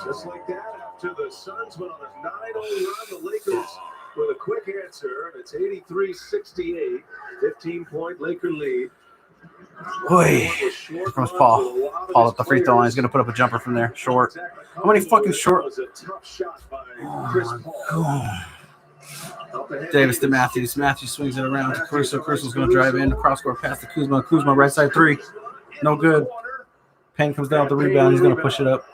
[SPEAKER 7] Just like that, after the Suns went on a 9-0 run, the Lakers with a quick answer. It's 83-68, 15-point Laker lead.
[SPEAKER 4] Boy, here comes Paul. Paul at the free throw line. He's going to put up a jumper from there. Short. How many fucking short? Oh, Davis to Matthews. Matthews swings it around to Caruso. Caruso's going to drive in. Cross court pass to Kuzma. Kuzma right side 3. No good. Payne comes down with the rebound. He's going to push it up.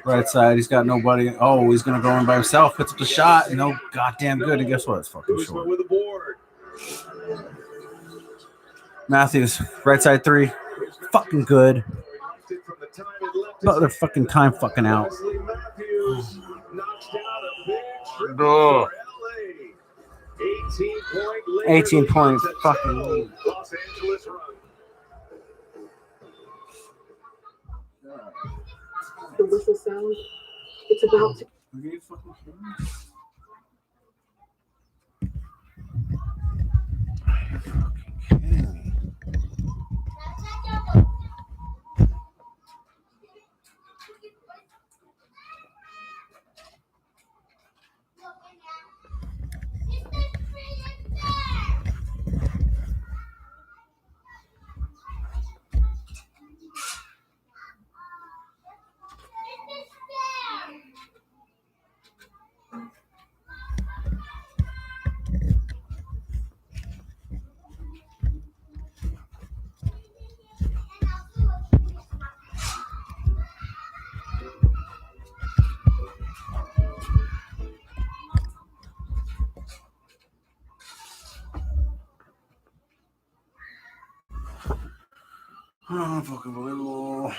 [SPEAKER 4] Right side. He's got nobody. Oh, he's going to go in by himself. Puts up the shot. No goddamn good. And guess what? It's fucking short. Matthews, right side 3. Fucking good. But they're fucking time fucking out. 18 point fucking lead.
[SPEAKER 7] Los Angeles run.
[SPEAKER 8] The whistle sounds. It's about to.
[SPEAKER 4] Oh, fucking unbelievable.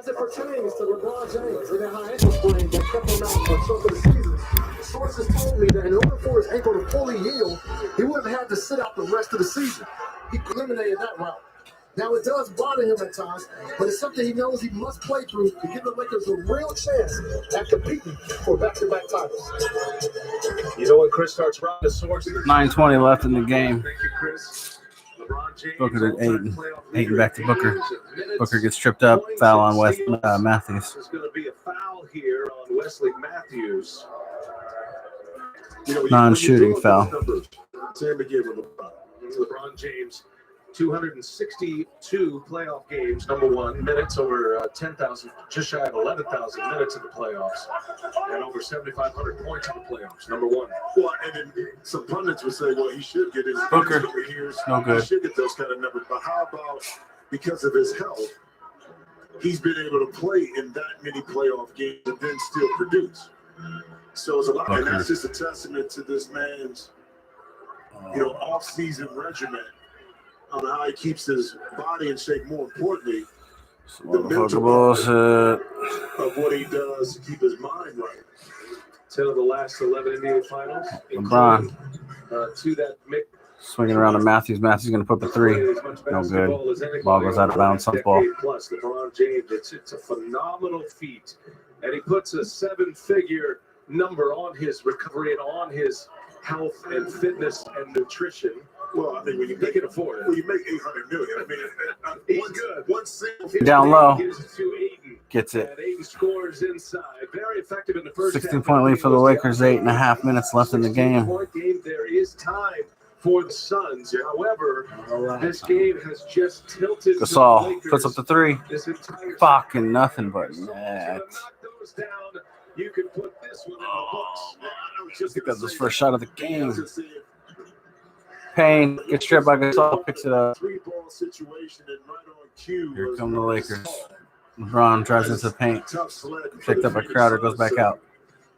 [SPEAKER 5] As it pertains to LeBron James and that high ankle sprain that kept him out for some of the season, sources told me that in order for his ankle to fully heal, he wouldn't have to sit out the rest of the season. He eliminated that route. Now, it does bother him at times, but it's something he knows he must play through to give the Lakers a real chance at competing for back-to-back titles.
[SPEAKER 7] You know when Chris starts around the source?
[SPEAKER 4] 9:20 left in the game.
[SPEAKER 7] Thank you, Chris. LeBron James.
[SPEAKER 4] Booker to Ayton. Ayton back to Booker. Booker gets tripped up. Foul on Matthews.
[SPEAKER 7] There's going to be a foul here on Wesley Matthews.
[SPEAKER 6] You know,
[SPEAKER 4] Non-shooting
[SPEAKER 6] when you throw up
[SPEAKER 4] foul.
[SPEAKER 6] those numbers, Sam again with
[SPEAKER 7] LeBron James, 262 playoff games, number one, minutes over 10,000, just shy of 11,000 minutes in the playoffs, and over 7,500 points in the playoffs, number one.
[SPEAKER 6] Well, and then some pundits would say, well, he should get his
[SPEAKER 4] Booker,
[SPEAKER 6] years.
[SPEAKER 4] no good.
[SPEAKER 6] He should get those kind of numbers. But how about because of his health, he's been able to play in that many playoff games and then still produce. So it's a lot, and that's just a testament to this man's, off-season regimen on how he keeps his body in shape. More importantly, the mental
[SPEAKER 4] bullshit.
[SPEAKER 6] of what he does to keep his mind right.
[SPEAKER 7] 10 of the last 11 NBA finals.
[SPEAKER 4] LeBron.
[SPEAKER 7] To that mix.
[SPEAKER 4] Swinging around to Matthews. Matthews going to put the three. No good. Ball goes out of bounds. Some ball.
[SPEAKER 7] Plus LeBron James. It's a phenomenal feat. And he puts a 7-figure number on his recovery and on his health and fitness and nutrition.
[SPEAKER 6] Well, I mean, when you
[SPEAKER 7] He
[SPEAKER 6] make
[SPEAKER 7] can afford
[SPEAKER 6] well,
[SPEAKER 7] it.
[SPEAKER 6] you make $800 million. I mean,
[SPEAKER 7] He's
[SPEAKER 6] one,
[SPEAKER 7] good.
[SPEAKER 6] one single
[SPEAKER 4] Down low.
[SPEAKER 7] Gives it to Ayton.
[SPEAKER 4] Gets it.
[SPEAKER 7] And Ayton scores inside. Very effective in the first
[SPEAKER 4] 16-point lead for the Lakers. 8.5 minutes left in the game.
[SPEAKER 7] 16-point game. There is time for the Suns. However, this game has just tilted. to the
[SPEAKER 4] Gasol
[SPEAKER 7] Lakers
[SPEAKER 4] puts up the three.
[SPEAKER 7] this entire
[SPEAKER 4] Fucking nothing but
[SPEAKER 7] So to
[SPEAKER 4] net.
[SPEAKER 7] knock those down, you can put this one in the books.
[SPEAKER 6] just
[SPEAKER 4] Because his first shot of the game.
[SPEAKER 6] Just saying,
[SPEAKER 4] Payne gets stripped by Gasol. Picks it up.
[SPEAKER 6] three-ball situation and right on cue.
[SPEAKER 4] Here
[SPEAKER 6] was
[SPEAKER 4] come the Lakers.
[SPEAKER 6] Gasol.
[SPEAKER 4] LeBron drives into the paint.
[SPEAKER 6] Tough sled for
[SPEAKER 4] Picked
[SPEAKER 6] the
[SPEAKER 4] up by
[SPEAKER 6] Phoenix
[SPEAKER 4] Crowder. Goes
[SPEAKER 6] Suns,
[SPEAKER 4] back
[SPEAKER 6] so
[SPEAKER 4] out.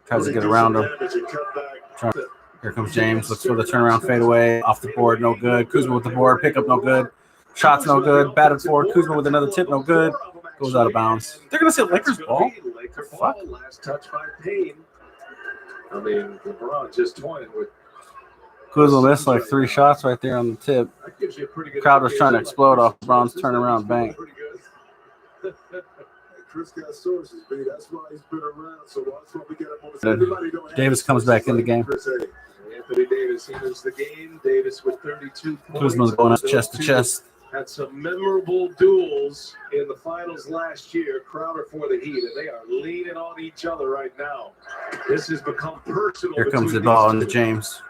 [SPEAKER 4] Tries to
[SPEAKER 6] they
[SPEAKER 4] get
[SPEAKER 6] do
[SPEAKER 4] around
[SPEAKER 6] some
[SPEAKER 4] him.
[SPEAKER 6] damage and cut back.
[SPEAKER 4] Here comes James. Looks for the turnaround fadeaway. Off the board. No good. Kuzma with the board. Pickup. No good. Shots no good. Batted forward. Kuzma with another tip. No good. Goes out of bounds. They're going to say Lakers ball?
[SPEAKER 7] Laker
[SPEAKER 4] Fuck.
[SPEAKER 7] ball. Last touch by Payne. I mean, LeBron just toying with.
[SPEAKER 4] Kuzma missed like 3 shots right there on the tip.
[SPEAKER 7] That gives you a pretty good
[SPEAKER 4] Crowd was trying to
[SPEAKER 7] indication.
[SPEAKER 4] explode off LeBron's turnaround bank.
[SPEAKER 7] Pretty good.
[SPEAKER 6] Chris got sources, B. That's why he's been around. So that's why we get him on the
[SPEAKER 4] Then
[SPEAKER 6] everybody don't have
[SPEAKER 4] Davis comes back in the game.
[SPEAKER 6] Chris Hayes.
[SPEAKER 7] Anthony Davis enters the game. Davis with 32 points.
[SPEAKER 4] Kuzma's going up
[SPEAKER 7] Those
[SPEAKER 4] chest to
[SPEAKER 7] two
[SPEAKER 4] chest.
[SPEAKER 7] Had some memorable duels in the finals last year. Crowder for the Heat, and they are leaning on each other right now. This has become personal.
[SPEAKER 4] Here comes the
[SPEAKER 7] between
[SPEAKER 4] ball
[SPEAKER 7] these
[SPEAKER 4] into
[SPEAKER 7] two.
[SPEAKER 4] James.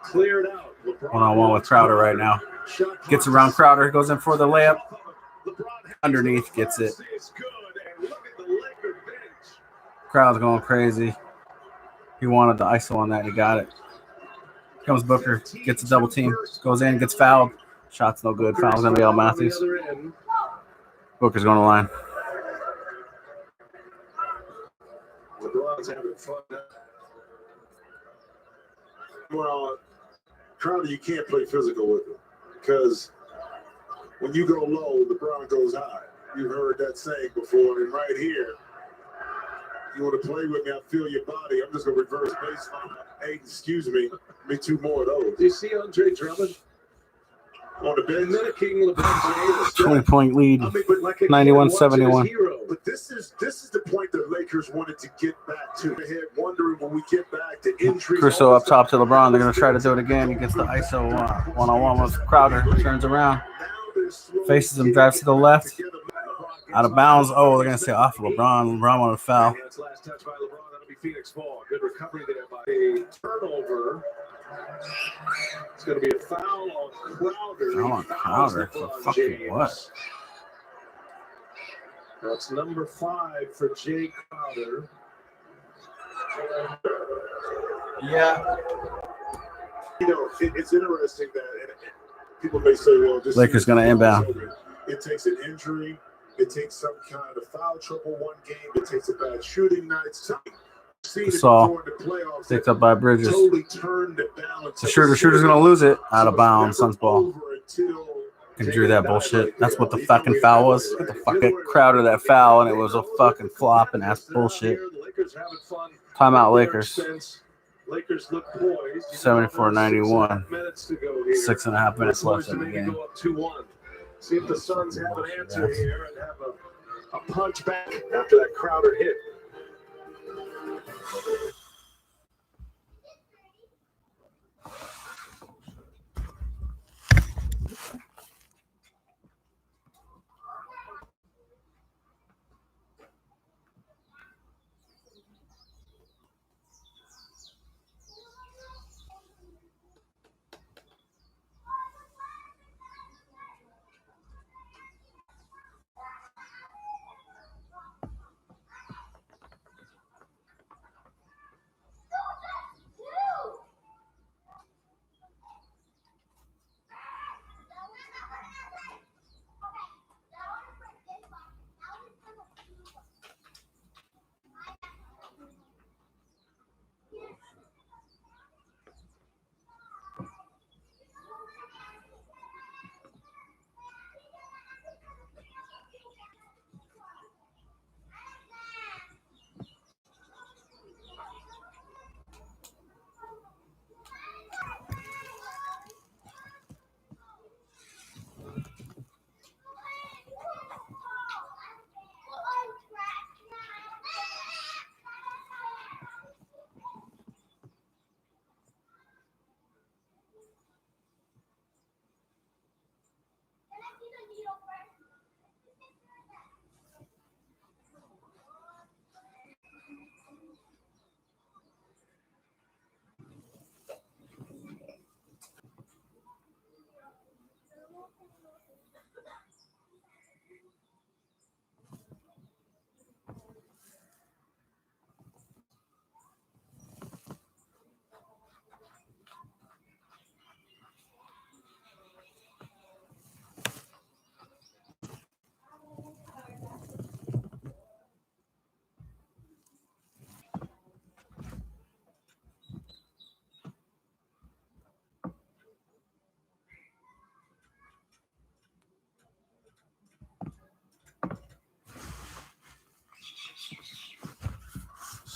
[SPEAKER 7] Cleared out. LeBron
[SPEAKER 4] 1-on-1 with Crowder right now.
[SPEAKER 7] Shot
[SPEAKER 4] Gets
[SPEAKER 7] clock
[SPEAKER 4] around
[SPEAKER 7] is
[SPEAKER 4] Crowder. Goes in for the layup.
[SPEAKER 7] LeBron has
[SPEAKER 4] Underneath,
[SPEAKER 7] it.
[SPEAKER 4] gets it.
[SPEAKER 7] Is good, and look at the Laker bench.
[SPEAKER 4] Crowd's going crazy. He wanted the ISO on that. He got it. Here comes Booker. Gets a double team. Goes in. Gets fouled. Shot's no good. Foul's going to be all Matthews.
[SPEAKER 7] On the other end.
[SPEAKER 4] Booker's going to line.
[SPEAKER 7] LeBron's having fun.
[SPEAKER 6] Well, Crowder, you can't play physical with him because when you go low, LeBron goes high. You've heard that saying before. And right here, you want to play with me, I feel your body. I'm just going to reverse baseline. Hey, excuse me. Me 2 more of those.
[SPEAKER 7] Do you see Andre Drummond?
[SPEAKER 6] On the bench.
[SPEAKER 7] Mimicking LeBron James.
[SPEAKER 4] 20-point lead.
[SPEAKER 6] I mean, but like
[SPEAKER 4] 91-71.
[SPEAKER 6] But this is the point that Lakers wanted to get back to. They had wondering when we get back to injuries.
[SPEAKER 4] Crusoe up top to LeBron. They're going to try to do it again. He gets the ISO 1-on-1 with Crowder. Turns around. Faces him. Drives to the left. Out of bounds. Oh, they're going to say off of LeBron. LeBron on a foul.
[SPEAKER 7] That's last touch by LeBron. That'll be Phoenix ball. Good recovery there by a turnover. It's going to be a foul on Crowder.
[SPEAKER 4] Foul on
[SPEAKER 7] He fouls
[SPEAKER 4] Crowder? For
[SPEAKER 7] LeBron
[SPEAKER 4] fucking
[SPEAKER 7] James.
[SPEAKER 4] what?
[SPEAKER 7] That's number 5 for Jay Crowder.
[SPEAKER 4] Yeah.
[SPEAKER 6] It's interesting that people may say, well, this
[SPEAKER 4] Lakers
[SPEAKER 6] is-
[SPEAKER 4] gonna inbound.
[SPEAKER 6] It takes an injury. It takes some kind of foul trouble one game. It takes a bad shooting night. Seen it
[SPEAKER 4] Gasol.
[SPEAKER 6] before in the playoffs.
[SPEAKER 4] Picked up by Bridges.
[SPEAKER 6] Totally turned the balance.
[SPEAKER 4] The shooter's going to lose it. Out of bounds. Suns ball.
[SPEAKER 6] Over until
[SPEAKER 4] And drew that bullshit. That's what the fucking foul was. Get the fucking Crowder that foul, and it was a fucking flop and ass bullshit. Timeout Lakers.
[SPEAKER 7] Lakers look poised.
[SPEAKER 4] 74-91.
[SPEAKER 7] 6.5
[SPEAKER 4] minutes left in the game.
[SPEAKER 7] 2-1. See if the Suns have an answer here and have a punch back after that Crowder hit.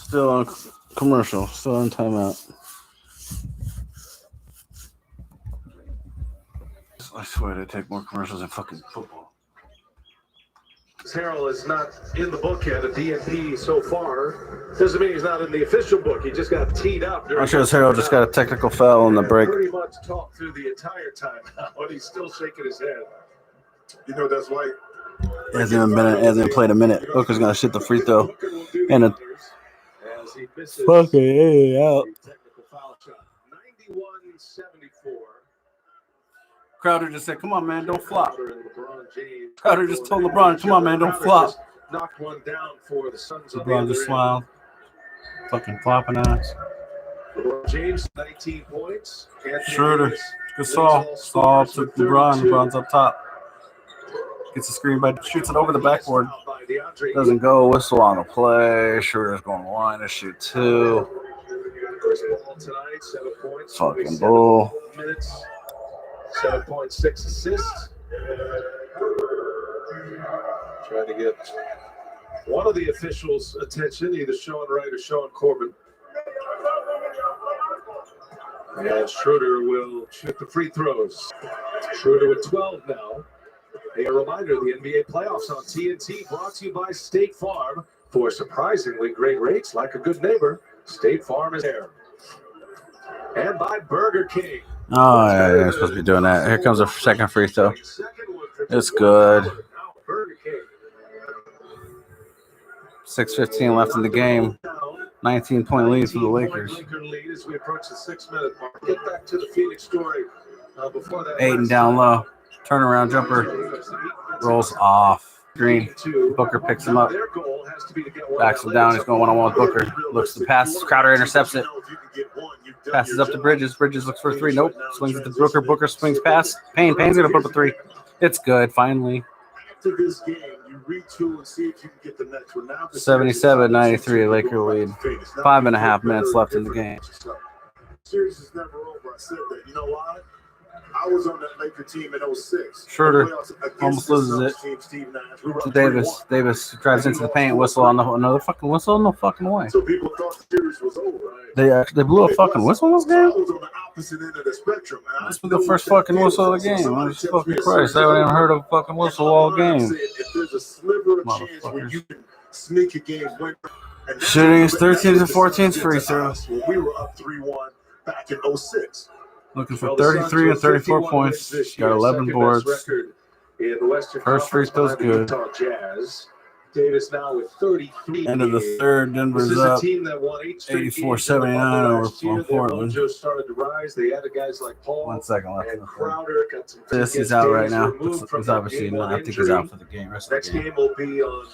[SPEAKER 4] Still on commercial. Still on timeout. I swear they take more commercials than fucking football.
[SPEAKER 7] Harrell is not in the book yet, a DNP so far. Doesn't mean he's not in the official book. He just got teed up.
[SPEAKER 4] I'm sure Harrell just got a technical foul in the break.
[SPEAKER 7] Pretty much talked through the entire time now, but he's still shaking his head.
[SPEAKER 6] You know, that's why.
[SPEAKER 4] Hasn't played a minute. Booker's gonna shoot the free throw. And a
[SPEAKER 7] as he misses
[SPEAKER 4] fucking out.
[SPEAKER 7] the technical foul shot. 91-74.
[SPEAKER 4] Crowder just said, "Come on, man, don't flop."
[SPEAKER 7] Crowder and LeBron James.
[SPEAKER 4] Crowder just told LeBron, "Come on, man, don't
[SPEAKER 7] Crowder
[SPEAKER 4] flop."
[SPEAKER 7] just knocked one down for the Suns. on the
[SPEAKER 4] LeBron
[SPEAKER 7] other
[SPEAKER 4] just
[SPEAKER 7] end.
[SPEAKER 4] smiled. Fucking flopping ass.
[SPEAKER 7] LeBron James, 19 points. Anthony
[SPEAKER 4] Schroeder.
[SPEAKER 7] Davis
[SPEAKER 4] Good
[SPEAKER 7] leads
[SPEAKER 4] Saul.
[SPEAKER 7] all
[SPEAKER 4] Saul
[SPEAKER 7] scorers
[SPEAKER 4] to
[SPEAKER 7] with
[SPEAKER 4] LeBron.
[SPEAKER 7] 32.
[SPEAKER 4] LeBron's up top. Gets a screen by shoots it over the backboard.
[SPEAKER 7] Fouled by DeAndre
[SPEAKER 4] Doesn't go. Whistle on the play. Schroeder's going to line to shoot two.
[SPEAKER 7] Chris Paul tonight, 7 points.
[SPEAKER 4] Fucking
[SPEAKER 7] 27
[SPEAKER 4] bull.
[SPEAKER 7] minutes. 7.6 assists. Trying to get one of the officials' attention, either Sean Wright or Sean Corbin. And Schroeder will shoot the free throws. Schroeder with 12 now. A reminder, the NBA playoffs on TNT brought to you by State Farm. For surprisingly great rates, like a good neighbor, State Farm is there. And by Burger King.
[SPEAKER 4] Oh, yeah, you're supposed to be doing that. Here comes a second free throw. It's good.
[SPEAKER 7] Now Burger King.
[SPEAKER 4] 6:15 left in the game. 19-point lead for the
[SPEAKER 7] 19-point
[SPEAKER 4] Lakers.
[SPEAKER 7] Laker lead as we approach the 6-minute mark. Get back to the Phoenix story. Before that,
[SPEAKER 4] Aiden down low. Turnaround jumper. Rolls off. Green. Booker picks him up. Backs him down. He's going one-on-one with Booker. Looks to pass. Crowder intercepts it. Passes up to Bridges. Bridges looks for a three. Nope. Swings it to Booker. Booker swings past. Payne's going to put up a three. It's good, finally.
[SPEAKER 1] After this game, you retool and see if you can get the next one. Now,
[SPEAKER 4] 77-93, Laker lead. 5.5 minutes left in the game.
[SPEAKER 1] Series is never over. I said that. You know why? I was on that Laker team in 06.
[SPEAKER 4] Schroeder
[SPEAKER 1] Playoffs against
[SPEAKER 4] almost
[SPEAKER 1] the
[SPEAKER 4] loses
[SPEAKER 1] Suns
[SPEAKER 4] it
[SPEAKER 1] team, Steve Nash. We were
[SPEAKER 4] to
[SPEAKER 1] up
[SPEAKER 4] Davis.
[SPEAKER 1] 3-1.
[SPEAKER 4] Davis drives into the paint, whistle on another fucking whistle. No fucking way.
[SPEAKER 1] So people thought the series was over.
[SPEAKER 4] They blew a fucking whistle in this
[SPEAKER 1] So I
[SPEAKER 4] game.
[SPEAKER 1] was on the opposite end of the spectrum. And
[SPEAKER 4] This
[SPEAKER 1] I
[SPEAKER 4] was the
[SPEAKER 1] knew
[SPEAKER 4] first
[SPEAKER 1] that
[SPEAKER 4] fucking
[SPEAKER 1] it
[SPEAKER 4] whistle of
[SPEAKER 1] was.
[SPEAKER 4] the game.
[SPEAKER 1] Somebody
[SPEAKER 4] Jesus
[SPEAKER 1] tells me
[SPEAKER 4] fucking
[SPEAKER 1] a series
[SPEAKER 4] Christ! I
[SPEAKER 1] is
[SPEAKER 4] haven't
[SPEAKER 1] over.
[SPEAKER 4] even heard of a fucking whistle all game.
[SPEAKER 1] If there's a sliver of chance where
[SPEAKER 4] Motherfuckers.
[SPEAKER 1] you can sneak a game winner, and that's
[SPEAKER 4] Shooting is
[SPEAKER 1] what
[SPEAKER 4] 13
[SPEAKER 1] the
[SPEAKER 4] to 14
[SPEAKER 1] Suns did
[SPEAKER 4] free
[SPEAKER 1] to
[SPEAKER 4] throws.
[SPEAKER 1] us when we were up 3-1 back in 06.
[SPEAKER 4] Looking for
[SPEAKER 7] Well, the Suns
[SPEAKER 4] 33 and
[SPEAKER 7] with
[SPEAKER 4] 34
[SPEAKER 7] 51
[SPEAKER 4] points.
[SPEAKER 7] wins this
[SPEAKER 4] Got
[SPEAKER 7] year,
[SPEAKER 4] 11
[SPEAKER 7] second
[SPEAKER 4] boards.
[SPEAKER 7] best record in the Western
[SPEAKER 4] First free
[SPEAKER 7] Conference
[SPEAKER 4] throw's
[SPEAKER 7] behind the
[SPEAKER 4] good.
[SPEAKER 7] Utah Jazz. Davis now with 33.
[SPEAKER 4] End of the
[SPEAKER 7] games.
[SPEAKER 4] third,
[SPEAKER 7] This
[SPEAKER 4] Denver's
[SPEAKER 7] is a
[SPEAKER 4] up.
[SPEAKER 7] team that won 8 straight
[SPEAKER 4] 84-79 over
[SPEAKER 7] last year. Their
[SPEAKER 4] Portland.
[SPEAKER 7] mojo started to rise. They added guys like Paul
[SPEAKER 4] 1 second left in
[SPEAKER 7] and
[SPEAKER 4] the third.
[SPEAKER 7] Crowder. Got some
[SPEAKER 4] This
[SPEAKER 7] gets
[SPEAKER 4] is out right
[SPEAKER 7] Davis
[SPEAKER 4] now.
[SPEAKER 7] removed from
[SPEAKER 4] He's
[SPEAKER 7] the
[SPEAKER 4] obviously
[SPEAKER 7] game
[SPEAKER 4] not.
[SPEAKER 7] on
[SPEAKER 4] I think he's
[SPEAKER 7] injury.
[SPEAKER 4] out for the game. Rest of
[SPEAKER 7] Next
[SPEAKER 4] the game.
[SPEAKER 7] game will be on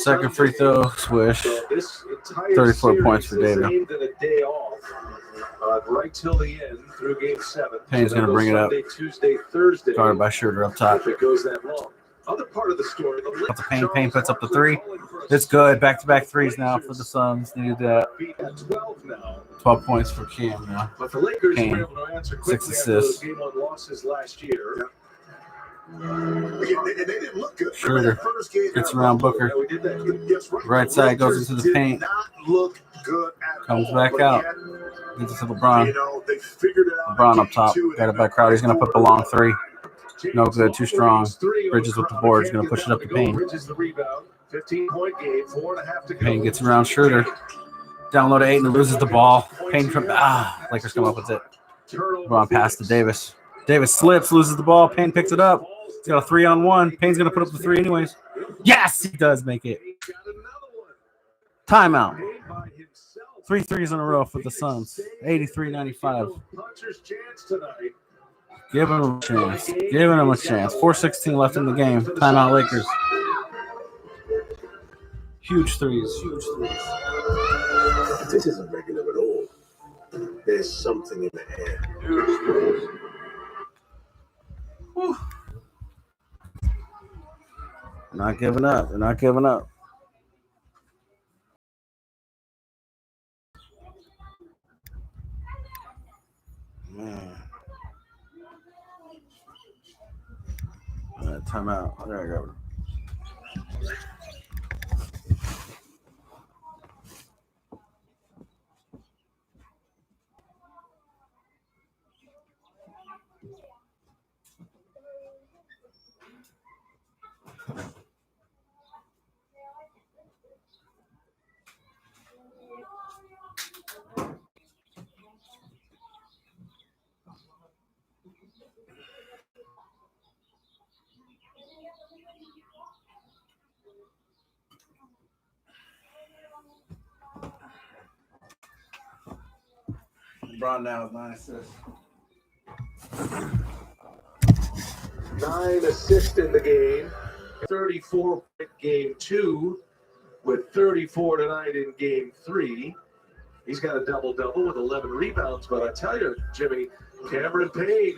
[SPEAKER 4] Second free
[SPEAKER 7] Sunday.
[SPEAKER 4] throw, swish.
[SPEAKER 7] So this entire
[SPEAKER 4] 34
[SPEAKER 7] series
[SPEAKER 4] points for
[SPEAKER 7] is
[SPEAKER 4] David.
[SPEAKER 7] aimed at a day off, right till the end through Game 7.
[SPEAKER 4] Payne's
[SPEAKER 7] So
[SPEAKER 4] gonna
[SPEAKER 7] they'll
[SPEAKER 4] bring it up.
[SPEAKER 7] Sunday, Tuesday, Thursday.
[SPEAKER 4] Guarded by Schroeder up top.
[SPEAKER 7] If it goes that long. Other part of the story.
[SPEAKER 4] Up to Payne. Payne puts up the three. It's good. Back-to-back threes now for the Suns. Needed that.
[SPEAKER 7] Beat at 12 now.
[SPEAKER 4] 12 points for Cam now.
[SPEAKER 7] But the Lakers
[SPEAKER 4] Payne.
[SPEAKER 7] were able to answer quickly
[SPEAKER 4] 6
[SPEAKER 7] after those
[SPEAKER 4] assists.
[SPEAKER 7] Game 1 losses last year.
[SPEAKER 1] And they didn't look good.
[SPEAKER 4] Schroeder
[SPEAKER 1] Remember that first game
[SPEAKER 4] gets
[SPEAKER 1] out
[SPEAKER 4] around
[SPEAKER 1] of
[SPEAKER 4] Booker.
[SPEAKER 7] Yeah, we did that.
[SPEAKER 1] Yes, right.
[SPEAKER 4] Right
[SPEAKER 1] The
[SPEAKER 4] side goes
[SPEAKER 1] Lakers
[SPEAKER 4] into the
[SPEAKER 1] did
[SPEAKER 4] paint.
[SPEAKER 1] not look good at
[SPEAKER 4] Comes
[SPEAKER 1] all,
[SPEAKER 4] back
[SPEAKER 1] but
[SPEAKER 4] out.
[SPEAKER 1] yet,
[SPEAKER 4] Gets it to LeBron.
[SPEAKER 1] you know, they figured it out.
[SPEAKER 4] LeBron
[SPEAKER 1] in
[SPEAKER 4] up top.
[SPEAKER 1] game 2,
[SPEAKER 4] Got it
[SPEAKER 1] and
[SPEAKER 4] by Crowder. He's going to put the long three. No good. Too strong.
[SPEAKER 7] Three over
[SPEAKER 4] Bridges with the
[SPEAKER 7] Crowder.
[SPEAKER 4] board. He's
[SPEAKER 7] Can't
[SPEAKER 4] going to
[SPEAKER 7] get
[SPEAKER 4] push it
[SPEAKER 7] down
[SPEAKER 4] up to
[SPEAKER 7] go.
[SPEAKER 4] Payne.
[SPEAKER 7] Bridges the rebound. 15-point game. 4.5 to go.
[SPEAKER 4] Payne gets around Schroeder. Down low to 8 and loses the ball. Payne from Lakers come up with it. LeBron pass to Davis. Davis slips, loses the ball. Payne picks it up. He's got a 3-on-1. Payne's going to put up the three anyways. Yes, he does make it. Timeout. 3 threes in a row for the Suns. 83-95.
[SPEAKER 7] Puncher's chance tonight.
[SPEAKER 4] Giving him a chance. Giving him a chance. 4:16 left in the game. Timeout Lakers. Huge threes. Huge threes.
[SPEAKER 5] This isn't regular at all. There's something in the air.
[SPEAKER 4] Whew. Not giving up. They're not giving up. Man. Timeout. There I go. LeBron now is 9 assists.
[SPEAKER 7] 9 assists in the game. 34 in game 2 with 34 tonight in game 3. He's got a double-double with 11 rebounds. But I tell you, Jimmy, Cameron Payne,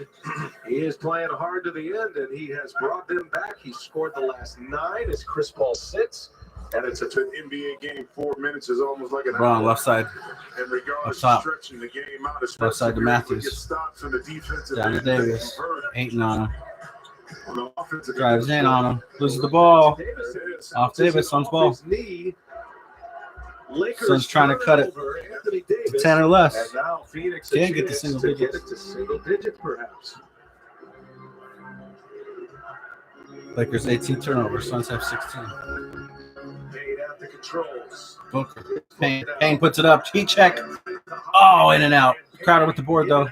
[SPEAKER 7] he is playing hard to the end, and he has brought them back. He scored the last 9 as Chris Paul sits.
[SPEAKER 1] And it's an NBA game. 4 minutes is almost like an
[SPEAKER 4] LeBron
[SPEAKER 1] hour.
[SPEAKER 4] left side.
[SPEAKER 1] And regardless
[SPEAKER 4] Up
[SPEAKER 1] of
[SPEAKER 4] top.
[SPEAKER 1] stretching the game out,
[SPEAKER 4] Left side to Matthews.
[SPEAKER 1] Get stops from the defensive
[SPEAKER 4] Down to
[SPEAKER 1] end that
[SPEAKER 4] Davis.
[SPEAKER 1] convert
[SPEAKER 4] Hating on him.
[SPEAKER 1] on the offensive
[SPEAKER 4] Drives
[SPEAKER 1] end.
[SPEAKER 4] in on him. Loses the ball.
[SPEAKER 7] Davis
[SPEAKER 4] Off Davis, Suns ball.
[SPEAKER 7] his knee. Lakers
[SPEAKER 4] Suns trying to cut it.
[SPEAKER 7] over Anthony Davis.
[SPEAKER 4] 10 or less.
[SPEAKER 7] And now Phoenix
[SPEAKER 4] Can't
[SPEAKER 7] a
[SPEAKER 4] get to
[SPEAKER 7] chance
[SPEAKER 4] single
[SPEAKER 7] to
[SPEAKER 4] digits.
[SPEAKER 7] Get it to single digits, perhaps.
[SPEAKER 4] Lakers 18 turnovers. Suns have 16.
[SPEAKER 7] Payne at the controls.
[SPEAKER 4] Booker. Payne puts it up. Heat check. Oh, in and out. Crowder with the board, though.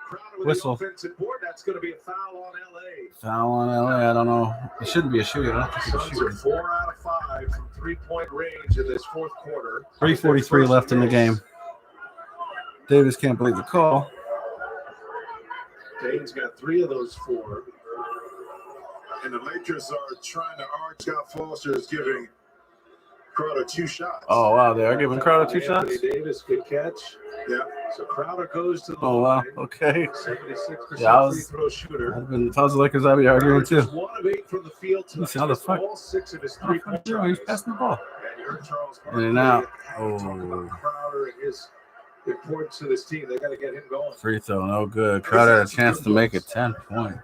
[SPEAKER 7] Crowder with
[SPEAKER 4] Whistle.
[SPEAKER 7] the offensive board. That's going to be a foul on LA.
[SPEAKER 4] Foul on LA. I don't know. It shouldn't be a shooting. I don't think it's a
[SPEAKER 7] Suns are
[SPEAKER 4] shooting.
[SPEAKER 7] 4 out of 5 from 3-point range in this fourth quarter.
[SPEAKER 4] 3:43 left in the game. Davis can't believe the call.
[SPEAKER 7] Payne's got 3 of those 4.
[SPEAKER 1] And the Lakers are trying to argue. Scott Foster is giving Crowder 2 shots.
[SPEAKER 4] Oh, wow. They are giving Crowder 2
[SPEAKER 7] Anthony
[SPEAKER 4] shots?
[SPEAKER 7] Davis, good catch.
[SPEAKER 1] Yeah.
[SPEAKER 7] So Crowder goes to the
[SPEAKER 4] Oh, wow.
[SPEAKER 7] line.
[SPEAKER 4] Okay.
[SPEAKER 7] 76%
[SPEAKER 4] Yeah, I
[SPEAKER 7] free
[SPEAKER 4] was-
[SPEAKER 7] throw shooter.
[SPEAKER 4] If I was the Lakers, I'd be arguing,
[SPEAKER 7] Crowder
[SPEAKER 4] too.
[SPEAKER 7] 1 of 8 from the field
[SPEAKER 4] You
[SPEAKER 7] tonight.
[SPEAKER 4] see how the
[SPEAKER 7] Missed
[SPEAKER 4] fuck-
[SPEAKER 7] all 6 of his
[SPEAKER 4] What the fuck
[SPEAKER 7] 3-point
[SPEAKER 4] doing? He's
[SPEAKER 7] tries.
[SPEAKER 4] passing the ball.
[SPEAKER 7] And you heard Charles
[SPEAKER 4] In and out.
[SPEAKER 7] Barkley talking
[SPEAKER 4] Oh.
[SPEAKER 7] about Crowder and his important to this team. They got to get him going.
[SPEAKER 4] Free throw, no good. Crowder had a chance to make it 10-point.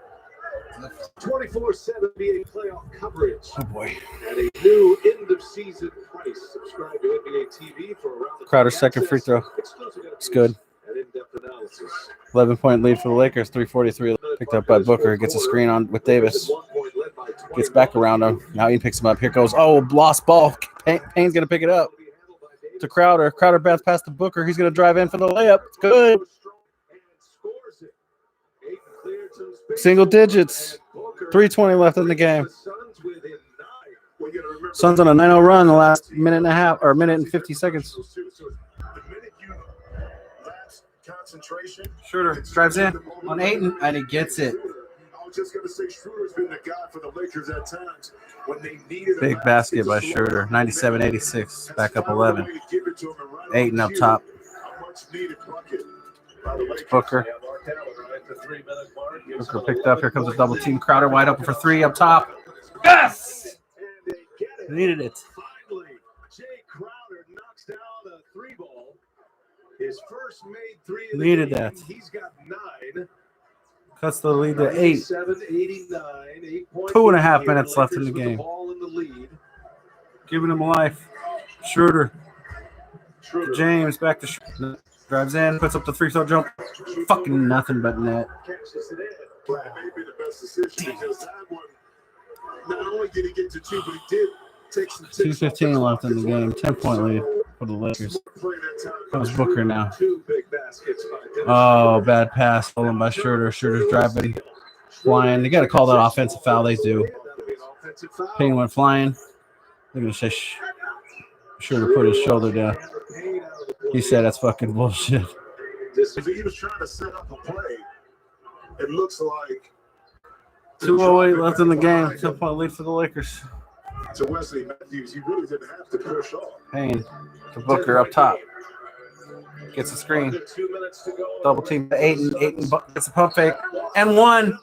[SPEAKER 7] 24/7 NBA playoff coverage
[SPEAKER 4] Oh boy.
[SPEAKER 7] at a new end-of-season price. Subscribe to NBA TV for around the
[SPEAKER 4] Crowder's second free throw. It's good.
[SPEAKER 7] And in-depth analysis.
[SPEAKER 4] 11-point lead for the Lakers. 3:43 picked up by Booker. Gets a screen on with Davis. Gets back around him. Now he picks him up. Here goes. Oh, lost ball. Payne's gonna pick it up to Crowder. Crowder bats past the Booker. He's gonna drive in for the layup. It's good. Single digits. 3:20 left in the game. Suns on a 9-0 run the last minute and a half or minute and 50 seconds. Schroeder drives in on Ayton and he gets it.
[SPEAKER 1] I was just going to say Schroeder's been the guy for the Lakers at times when they needed
[SPEAKER 4] Big basket by Schroeder. 97-86. Back up 11. Ayton up top. Booker. Booker picked up. Here comes a double team. Crowder wide open for three up top. Yes! Needed it.
[SPEAKER 7] Finally, Jay Crowder knocks down a three ball. His first made three.
[SPEAKER 4] Needed that.
[SPEAKER 7] He's got 9.
[SPEAKER 4] Cuts the lead to 8.
[SPEAKER 7] 87-89.
[SPEAKER 4] 2.5 minutes left in the game.
[SPEAKER 7] Ball in the lead.
[SPEAKER 4] Giving him life. Schroeder. James back to Schroeder. Drives in, puts up the free throw jump. Fucking nothing but net.
[SPEAKER 1] Catches it in. But it may be the best decision because that one, not only did he get to 2, but he did take some
[SPEAKER 4] 2:15 left in the game. 10-point lead for the Lakers. Comes Booker now.
[SPEAKER 7] 2 big baskets by Dennis
[SPEAKER 4] Oh, bad pass. Stolen by Schroeder. Schroeder's driving. Flying. They got to call that offensive foul. They do.
[SPEAKER 7] That'll be an offensive foul.
[SPEAKER 4] Payne went flying. They're going to say Schroeder put his shoulder down. He said that's fucking bullshit.
[SPEAKER 1] He was trying to set up a play. It looks like
[SPEAKER 4] 2:08 left in the game. 10-point lead for the Lakers.
[SPEAKER 1] to Wesley Matthews. He really didn't have to push off.
[SPEAKER 4] Payne to Booker up top. Gets a screen.
[SPEAKER 7] 2 minutes to go.
[SPEAKER 4] Double team to Ayton. Ayton gets a pump fake. And one.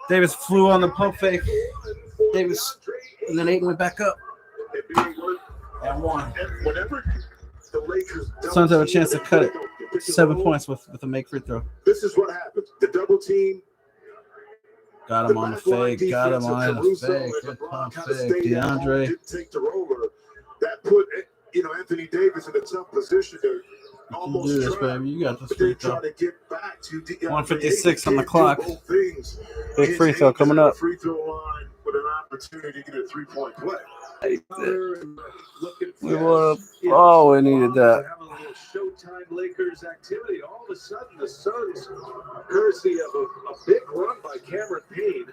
[SPEAKER 4] Davis flew on the pump fake. Davis. And then Ayton went back up. And one.
[SPEAKER 1] Whenever the Lakers
[SPEAKER 4] Suns have a chance to cut it. 7 points with a make free throw.
[SPEAKER 1] This is what happens. The double team.
[SPEAKER 4] Got him on the fake. Got him on the fake. Good pump fake. DeAndre.
[SPEAKER 1] Didn't take the roller. That put Anthony Davis in a tough position to almost
[SPEAKER 4] Do this,
[SPEAKER 1] try,
[SPEAKER 4] baby. You got this
[SPEAKER 1] but
[SPEAKER 4] free
[SPEAKER 1] then try
[SPEAKER 4] throw.
[SPEAKER 1] to get back to DeAndre.
[SPEAKER 4] 156 on the
[SPEAKER 1] Can't do
[SPEAKER 4] clock.
[SPEAKER 1] both things.
[SPEAKER 4] Big free throw
[SPEAKER 1] And
[SPEAKER 4] coming
[SPEAKER 1] at the
[SPEAKER 4] up.
[SPEAKER 1] Free throw line with an opportunity to get a 3-point play.
[SPEAKER 4] We want to. Oh, we needed that.
[SPEAKER 7] Have a little Showtime Lakers activity. All of a sudden, the Suns, courtesy of a big run by Cameron Payne,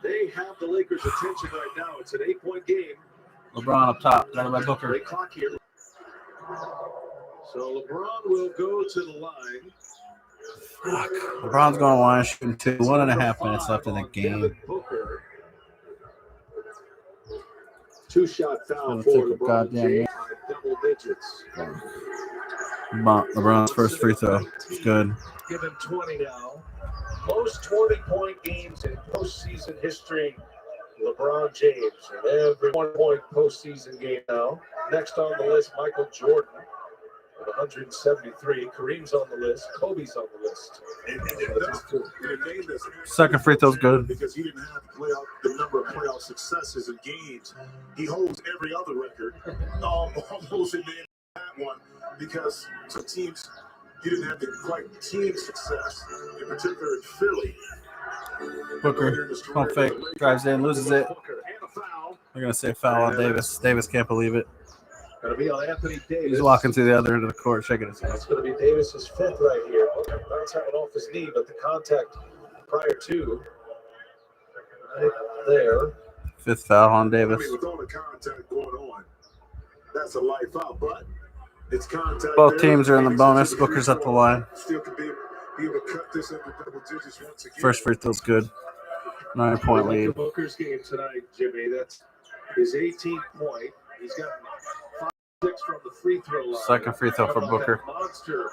[SPEAKER 7] they have the Lakers' attention right now. It's an 8-point game.
[SPEAKER 4] LeBron up top. Got it by Booker.
[SPEAKER 7] Great clock here. So LeBron will go to the line.
[SPEAKER 4] Fuck. LeBron's going to line shooting 2. 1.5 minutes left in the game.
[SPEAKER 7] Booker. 2-shot foul
[SPEAKER 4] Gonna
[SPEAKER 7] for
[SPEAKER 4] take a
[SPEAKER 7] LeBron
[SPEAKER 4] goddamn
[SPEAKER 7] James by double digits.
[SPEAKER 4] LeBron's first free throw. It's good.
[SPEAKER 7] Give him 20 now. Most 20-point games in postseason history. LeBron James in every 1-point postseason game now. Next on the list, Michael Jordan with 173. Kareem's on the list. Kobe's on the list.
[SPEAKER 4] Second free throw's good.
[SPEAKER 1] Because he didn't have the number of playoff successes and games. He holds every other record, almost in that one, because some teams he didn't have the quite team success, in particular in Philly.
[SPEAKER 4] Booker, pump fake, drives in, loses it.
[SPEAKER 7] Booker and a foul.
[SPEAKER 4] They're going to say foul on Davis. Davis can't believe it.
[SPEAKER 7] Going to be on Anthony Davis.
[SPEAKER 4] He's walking to the other end of the court, shaking his head.
[SPEAKER 7] That's going to be Davis's 5th right here. Booker bounce having off his knee, but the contact prior to right there.
[SPEAKER 4] 5th foul on
[SPEAKER 1] I
[SPEAKER 4] Davis.
[SPEAKER 1] mean, with all the contact going on, that's a life out, but it's contact.
[SPEAKER 4] Both
[SPEAKER 1] there.
[SPEAKER 4] teams are in the bonus. Booker's up the line.
[SPEAKER 1] Still could be able to cut this into double digits once again.
[SPEAKER 4] First free throw's good. 9-point lead.
[SPEAKER 7] Booker's game tonight, Jimmy. That's his 18th point. He's got 5-6 from the free throw line.
[SPEAKER 4] Second free throw for
[SPEAKER 7] How about
[SPEAKER 4] Booker.
[SPEAKER 7] that monster?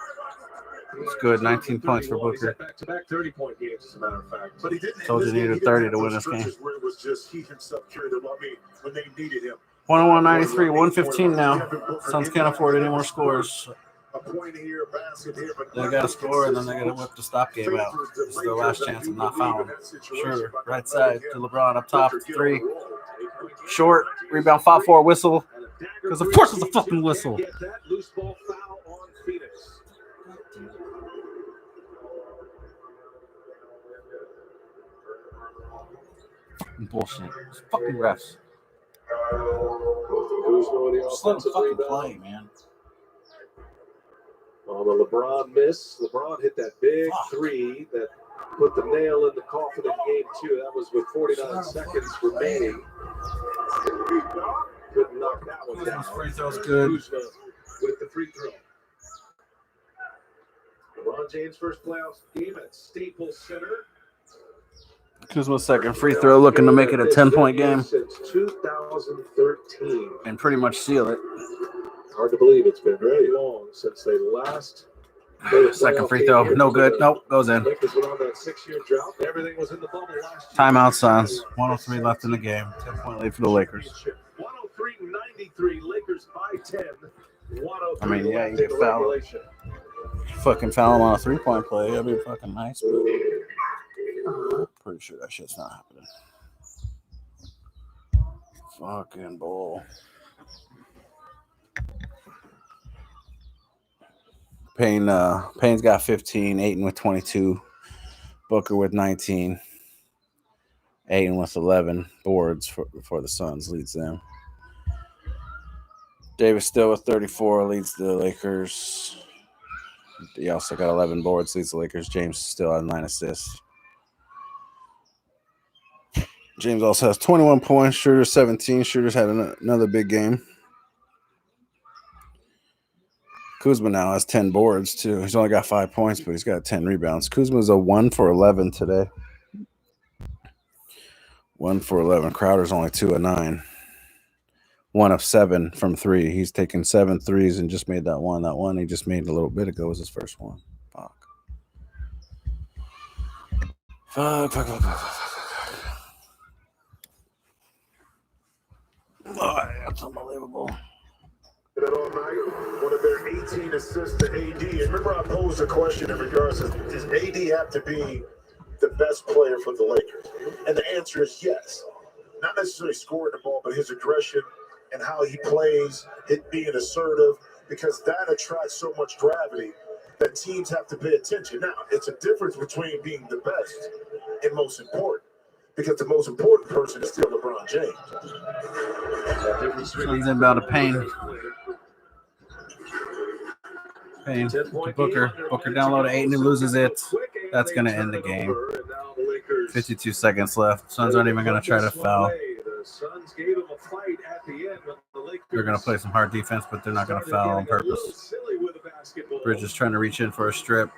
[SPEAKER 4] It's good. 19 points for
[SPEAKER 7] He's
[SPEAKER 4] Booker.
[SPEAKER 7] had back-to-back 30-point games, as a matter of fact.
[SPEAKER 1] But he didn't.
[SPEAKER 4] Told you
[SPEAKER 1] he
[SPEAKER 4] needed
[SPEAKER 1] didn't
[SPEAKER 4] 30
[SPEAKER 1] have
[SPEAKER 4] to win
[SPEAKER 1] those
[SPEAKER 4] this game.
[SPEAKER 1] stretches where it was just he himself carried them. I mean, when they needed him.
[SPEAKER 4] 101-93, 115 now. Suns can't afford any more scores.
[SPEAKER 1] a point here, a basket here, but
[SPEAKER 4] They got to score, and then they got to whip the stop game out. This is their last chance of not fouling. Sure, right side to LeBron up top, 3. Short, rebound, 5-4, whistle. Because of course it's a fucking whistle.
[SPEAKER 7] Get that loose ball foul on Phoenix.
[SPEAKER 4] Bullshit. It's fucking refs.
[SPEAKER 7] Kuzma with the
[SPEAKER 4] Just let them
[SPEAKER 7] offensive
[SPEAKER 4] fucking
[SPEAKER 7] rebound.
[SPEAKER 4] play, man.
[SPEAKER 7] On the LeBron miss, LeBron hit that big
[SPEAKER 4] Fuck.
[SPEAKER 7] 3 that put the nail in the coffin in game 2. That was with 49 seconds remaining. Couldn't knock that one down.
[SPEAKER 4] Free throw's good.
[SPEAKER 7] Kuzma with the free throw. LeBron James' first playoff game at Staples Center.
[SPEAKER 4] Kuzma's second free throw, looking to make it a 10-point game
[SPEAKER 7] Since 2013.
[SPEAKER 4] and pretty much seal it.
[SPEAKER 7] Hard to believe it's been very long since they last played a
[SPEAKER 4] Second
[SPEAKER 7] playoff
[SPEAKER 4] free
[SPEAKER 7] game
[SPEAKER 4] throw,
[SPEAKER 7] here
[SPEAKER 4] no
[SPEAKER 7] for
[SPEAKER 4] good.
[SPEAKER 7] the
[SPEAKER 4] Nope, goes in.
[SPEAKER 7] Lakers went on that 6-year drought. Everything was in the bubble last year.
[SPEAKER 4] Timeout, Suns. 103 left in the game. 10-point lead for the Lakers.
[SPEAKER 7] 103-93, Lakers by 10. 103
[SPEAKER 4] I mean, yeah,
[SPEAKER 7] left
[SPEAKER 4] you get
[SPEAKER 7] in
[SPEAKER 4] fouled.
[SPEAKER 7] regulation.
[SPEAKER 4] Fucking foul him on a 3-point play. That'd be fucking nice. But pretty sure that shit's not happening. Fucking bull. Payne's got 15, Ayton with 22, Booker with 19, Ayton with 11 boards for the Suns, leads them. Davis still with 34, leads the Lakers. He also got 11 boards, leads the Lakers. James still has 9 assists. James also has 21 points. Schroeder 17. Schroeder's had another big game. Kuzma now has 10 boards, too. He's only got 5 points, but he's got 10 rebounds. Kuzma's a 1 for 11 today. 1 for 11. Crowder's only 2 of 9. 1 of 7 from 3. He's taken 7 threes and just made that one. That one he just made a little bit ago was his first one. Fuck. Oh, that's unbelievable.
[SPEAKER 1] That all night, one of their 18 assists to AD. And remember, I posed a question in regards to, does AD have to be the best player for the Lakers? And the answer is yes. Not necessarily scoring the ball, but his aggression and how he plays, it being assertive, because that attracts so much gravity that teams have to pay attention. Now, it's a difference between being the best and most important, because the most important person is still LeBron James.
[SPEAKER 4] Suns inbound to Payne. Payne to Booker. Booker down low to Ayton, who loses it. That's going to end the game. 52 seconds left. Suns aren't even going to try to foul. They're going to play some hard defense, but they're not going to foul on purpose. Bridges trying to reach in for a strip.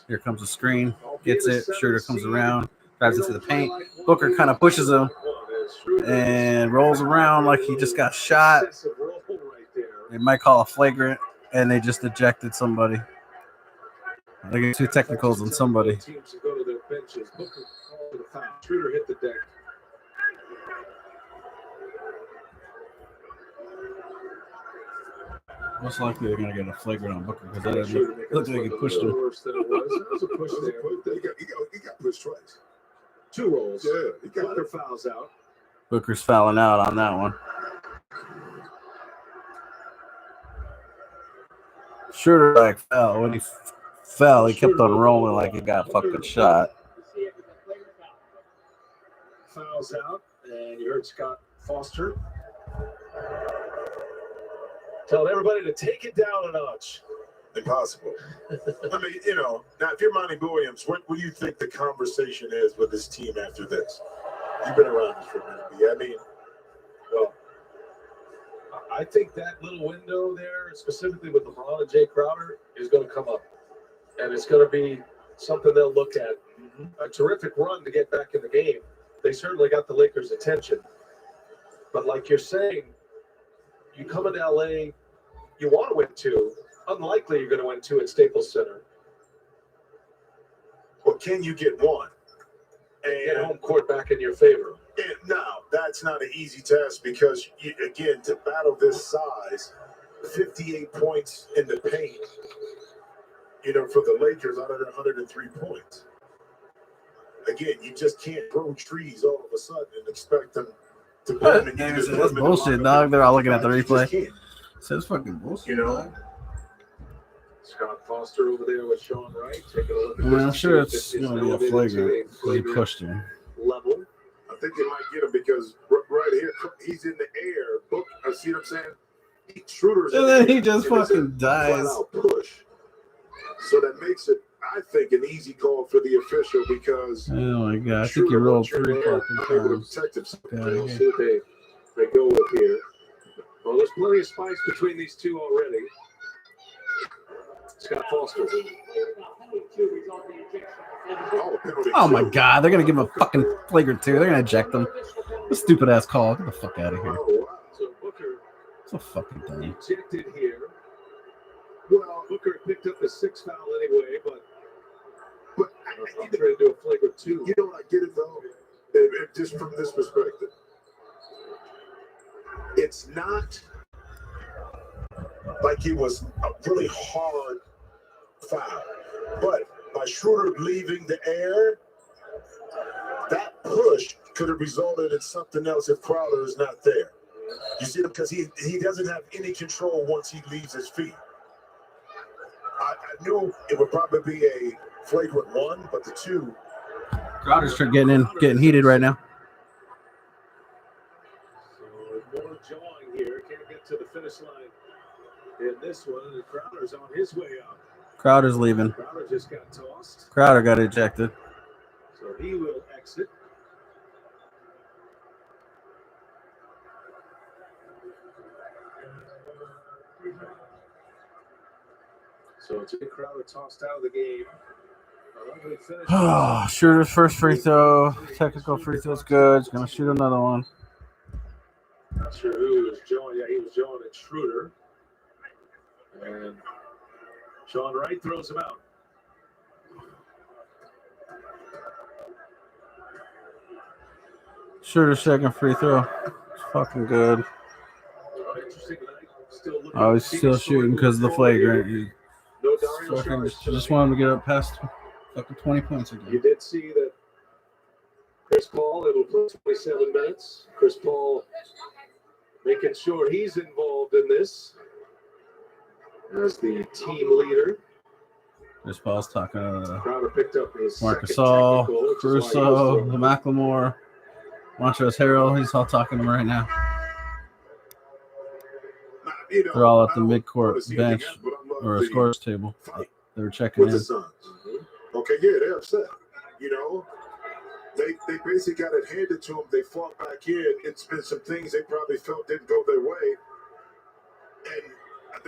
[SPEAKER 4] Here comes a screen. Gets it. Schroeder comes around. Drives into the paint. Booker kind of pushes him and rolls around like he just got shot. They might call a flagrant, and they just ejected somebody. They get 2 technicals on somebody.
[SPEAKER 7] Teams to go to their benches. Booker called for the foul. Schroeder hit the deck.
[SPEAKER 4] Most likely they're going to get a flagrant on Booker because that doesn't look like he pushed him.
[SPEAKER 7] Worse than it was. There was a push there.
[SPEAKER 1] He got pushed twice.
[SPEAKER 7] 2 rolls.
[SPEAKER 1] Yeah, he got
[SPEAKER 7] Booker fouls out.
[SPEAKER 4] Booker's fouling out on that one. Schroeder like fell. When he fell, he kept on rolling like he got fucking shot.
[SPEAKER 7] Fouls out, and you heard Scott Foster telling everybody to take it down a notch.
[SPEAKER 1] Impossible. I mean, now if you're Monty Williams, what do you think the conversation is with this team after this? You've been around this for a minute. I mean,
[SPEAKER 7] well, I think that little window there, specifically with LeBron and Jay Crowder, is going to come up. And it's going to be something they'll look at. A terrific run to get back in the game. They certainly got the Lakers' attention. But like you're saying, you come into LA, you want to win 2. Unlikely you're going to win 2 at Staples Center.
[SPEAKER 1] well, can you get one?
[SPEAKER 7] Get home court back in your favor.
[SPEAKER 1] And now, that's not an easy task because, again, to battle this size, 58 points in the paint, for the Lakers out of their 103 points. Again, you just can't grow trees all of a sudden and expect them to bloom.
[SPEAKER 4] That's bullshit, dog. They're all looking at the replay. So it's fucking bullshit,
[SPEAKER 1] dog.
[SPEAKER 7] Scott Foster over there with Sean Wright. Take a look at
[SPEAKER 4] I'm sure it's going to be a flagrant. He pushed him.
[SPEAKER 7] Level.
[SPEAKER 1] I think they might get him because right here, he's in the air. I see what I'm saying? Schroeder's
[SPEAKER 4] and then he just fucking dies.
[SPEAKER 1] Push. So that makes it, I think, an easy call for the official because.
[SPEAKER 4] Oh my god! I think he rolled 3 fucking times.
[SPEAKER 7] We'll see what they go with here. Well, there's plenty of spikes between these two already. Scott Foster.
[SPEAKER 4] Oh my god! They're gonna give him a fucking flagrant 2. They're gonna eject him. A stupid ass call. Get the fuck out of here.
[SPEAKER 7] So Booker.
[SPEAKER 4] So fucking dumb.
[SPEAKER 7] Ejected here. Well, Booker picked up the 6th foul anyway, but I'm trying to do a flagrant 2.
[SPEAKER 1] You know what? I get it though. Just from this perspective, it's not like it was a really hard foul, but by Schroeder leaving the air, that push could have resulted in something else if Crowder is not there. You see him because he doesn't have any control once he leaves his feet. I knew it would probably be a flagrant 1, but the 2.
[SPEAKER 4] Crowder's getting heated right now.
[SPEAKER 7] So more jawing here. Can't get to the finish line in this one. And Crowder's on his way out.
[SPEAKER 4] Crowder's leaving.
[SPEAKER 7] Crowder just got tossed.
[SPEAKER 4] Crowder got ejected.
[SPEAKER 7] So he will exit. So Jay Crowder tossed out of the game.
[SPEAKER 4] Oh, Schroeder's first free throw. Technical free throw's good. He's gonna shoot another one.
[SPEAKER 7] Not sure who was John. Yeah, he was John and Schroeder. And Sean Wright throws him out.
[SPEAKER 4] Schroeder's second free throw. It's fucking good.
[SPEAKER 7] Interesting night. Still looking
[SPEAKER 4] Oh, he's still shooting because of the flagrant. He
[SPEAKER 7] No Dario
[SPEAKER 4] fucking
[SPEAKER 7] Saric
[SPEAKER 4] just wanted him to get up past fucking 20 points again.
[SPEAKER 7] You did see that Chris Paul, it'll play 27 minutes. Chris Paul making sure he's involved in this as the team leader.
[SPEAKER 4] Chris Paul's talking to
[SPEAKER 7] Crowder picked up his
[SPEAKER 4] Marc
[SPEAKER 7] second
[SPEAKER 4] Gasol,
[SPEAKER 7] technical, which is why he was
[SPEAKER 4] Caruso,
[SPEAKER 7] thrown.
[SPEAKER 4] McLemore, Montrezl Harrell. He's all talking to him right now. They're all at the midcourt bench or a scores table. They were checking
[SPEAKER 1] with
[SPEAKER 4] in.
[SPEAKER 1] the Suns. Okay, yeah, they're upset. They basically got it handed to them. They fought back in. It's been some things they probably felt didn't go their way. And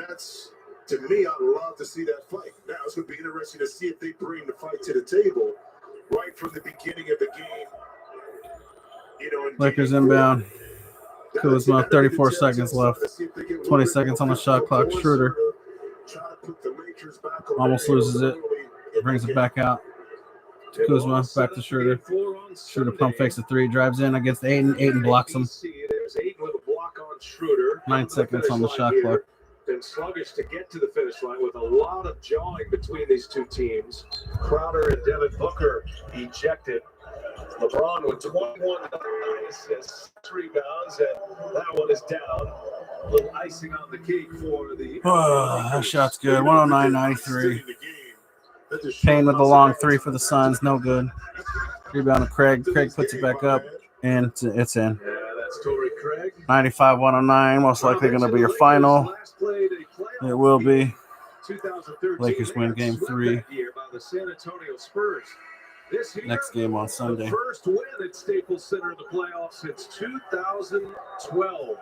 [SPEAKER 1] that's, to me, I'd love to see that fight. Now, it's going to be interesting to see if they bring the fight to the table right from the beginning of the game.
[SPEAKER 4] Lakers inbound. Kuzma, 34 seconds left. 20 seconds on the shot clock. Schroeder almost loses it. Brings it back out to Kuzma. Back to Schroeder. Schroeder pump fakes a 3. Drives in against Ayton. Ayton blocks him.
[SPEAKER 7] There's Ayton with a block on Schroeder.
[SPEAKER 4] 9 seconds on the shot clock.
[SPEAKER 7] Been sluggish to get to the finish line with a lot of jawing between these two teams. Crowder and Devin Booker ejected. LeBron with 21 assists, 6 rebounds, and that one is down. A little icing on the cake for the.
[SPEAKER 4] Oh, that shot's good. 109-93. Payne with the long 3 for the Suns. No good. Rebound to Craig. Craig puts it back up, and it's in.
[SPEAKER 7] Yeah, that's Torrey Craig.
[SPEAKER 4] 95-109. Most likely going to be your final. It will be. Lakers win game 3.
[SPEAKER 7] By the San Antonio Spurs.
[SPEAKER 4] Next game on Sunday.
[SPEAKER 7] The first win at Staples Center in the playoffs since 2012.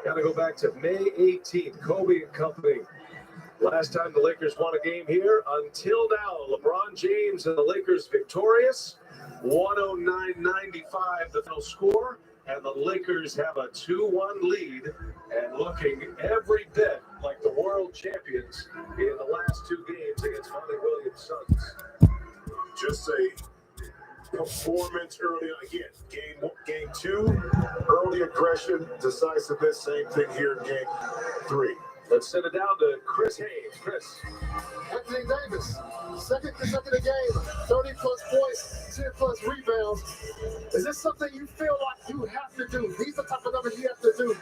[SPEAKER 7] Got to go back to May 18th. Kobe and company. Last time the Lakers won a game here. Until now, LeBron James and the Lakers victorious. 109-95 the final score. And the Lakers have a 2-1 lead and looking every bit like the world champions in the last 2 games against Monty Williams' Suns.
[SPEAKER 1] Just a performance early on. Again, game 2, early aggression, decisiveness, same thing here in game 3.
[SPEAKER 7] Let's send it down to Chris Haynes. Chris.
[SPEAKER 5] Anthony Davis, second consecutive game, 30 plus points, 10 plus rebounds. Is this something you feel like you have to do? These are the type of numbers you have to do,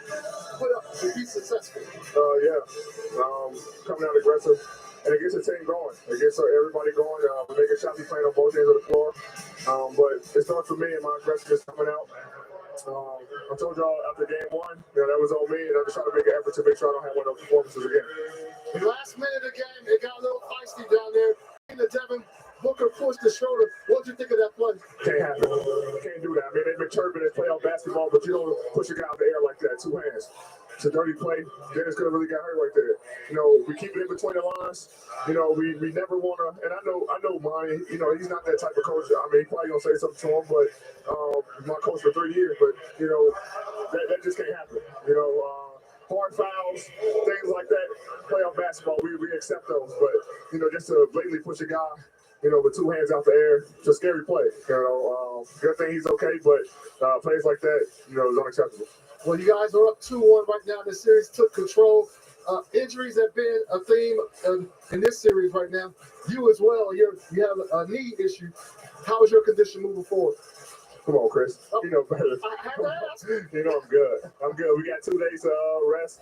[SPEAKER 5] put up to be successful.
[SPEAKER 1] Coming out aggressive, and it gets the team going. It gets everybody going. We're making shots, we playing on both ends of the floor. But it starts for me and my aggressiveness coming out. I told y'all after game one, that was on me, and I'm just trying to make an effort to make sure I don't have one of those performances again.
[SPEAKER 5] The last minute of the game, it got a little feisty down there. Devin Booker pushed the shoulder. What did you think of that play?
[SPEAKER 1] Can't happen. Can't do that. I mean, they've been chirping this playoff basketball, but you don't push a guy out the air like that, two hands. It's a dirty play. Dennis could have really got hurt right there. We keep it in between the lines. We never want to, and I know Monty, he's not that type of coach. I mean, he probably going to say something to him, but my coach for 3 years, but, that just can't happen. Hard fouls, things like that, playoff basketball, we accept those, but, just to blatantly push a guy, with two hands out the air, it's a scary play. Good thing he's okay, but plays like that, is unacceptable.
[SPEAKER 5] Well, you guys are up 2-1 right now in this series, took control. Injuries have been a theme in this series right now. You as well, you have a knee issue. How is your condition moving forward?
[SPEAKER 1] Come on, Chris. You know better.
[SPEAKER 5] I have to ask.
[SPEAKER 1] I'm good. We got 2 days to rest.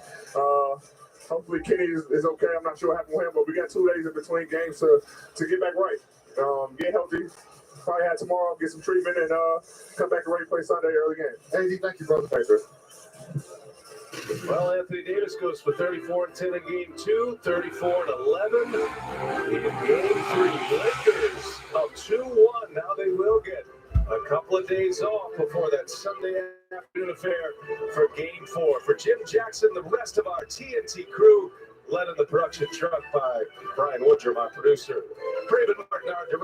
[SPEAKER 1] Hopefully Kenny is okay. I'm not sure what happened with him, but we got 2 days in between games to get back right. Get healthy. Probably have tomorrow, get some treatment, and come back and ready to play Sunday early game.
[SPEAKER 5] Andy, thank you, brother.
[SPEAKER 1] Thanks, Chris.
[SPEAKER 7] Well, Anthony Davis goes for 34 and 10 in game 2, 34 and 11 in game 3. Lakers up 2-1. Now they will get a couple of days off before that Sunday afternoon affair for game 4. For Jim Jackson, the rest of our TNT crew, led in the production truck by Brian Woodger, my producer. Craven Martin, our director.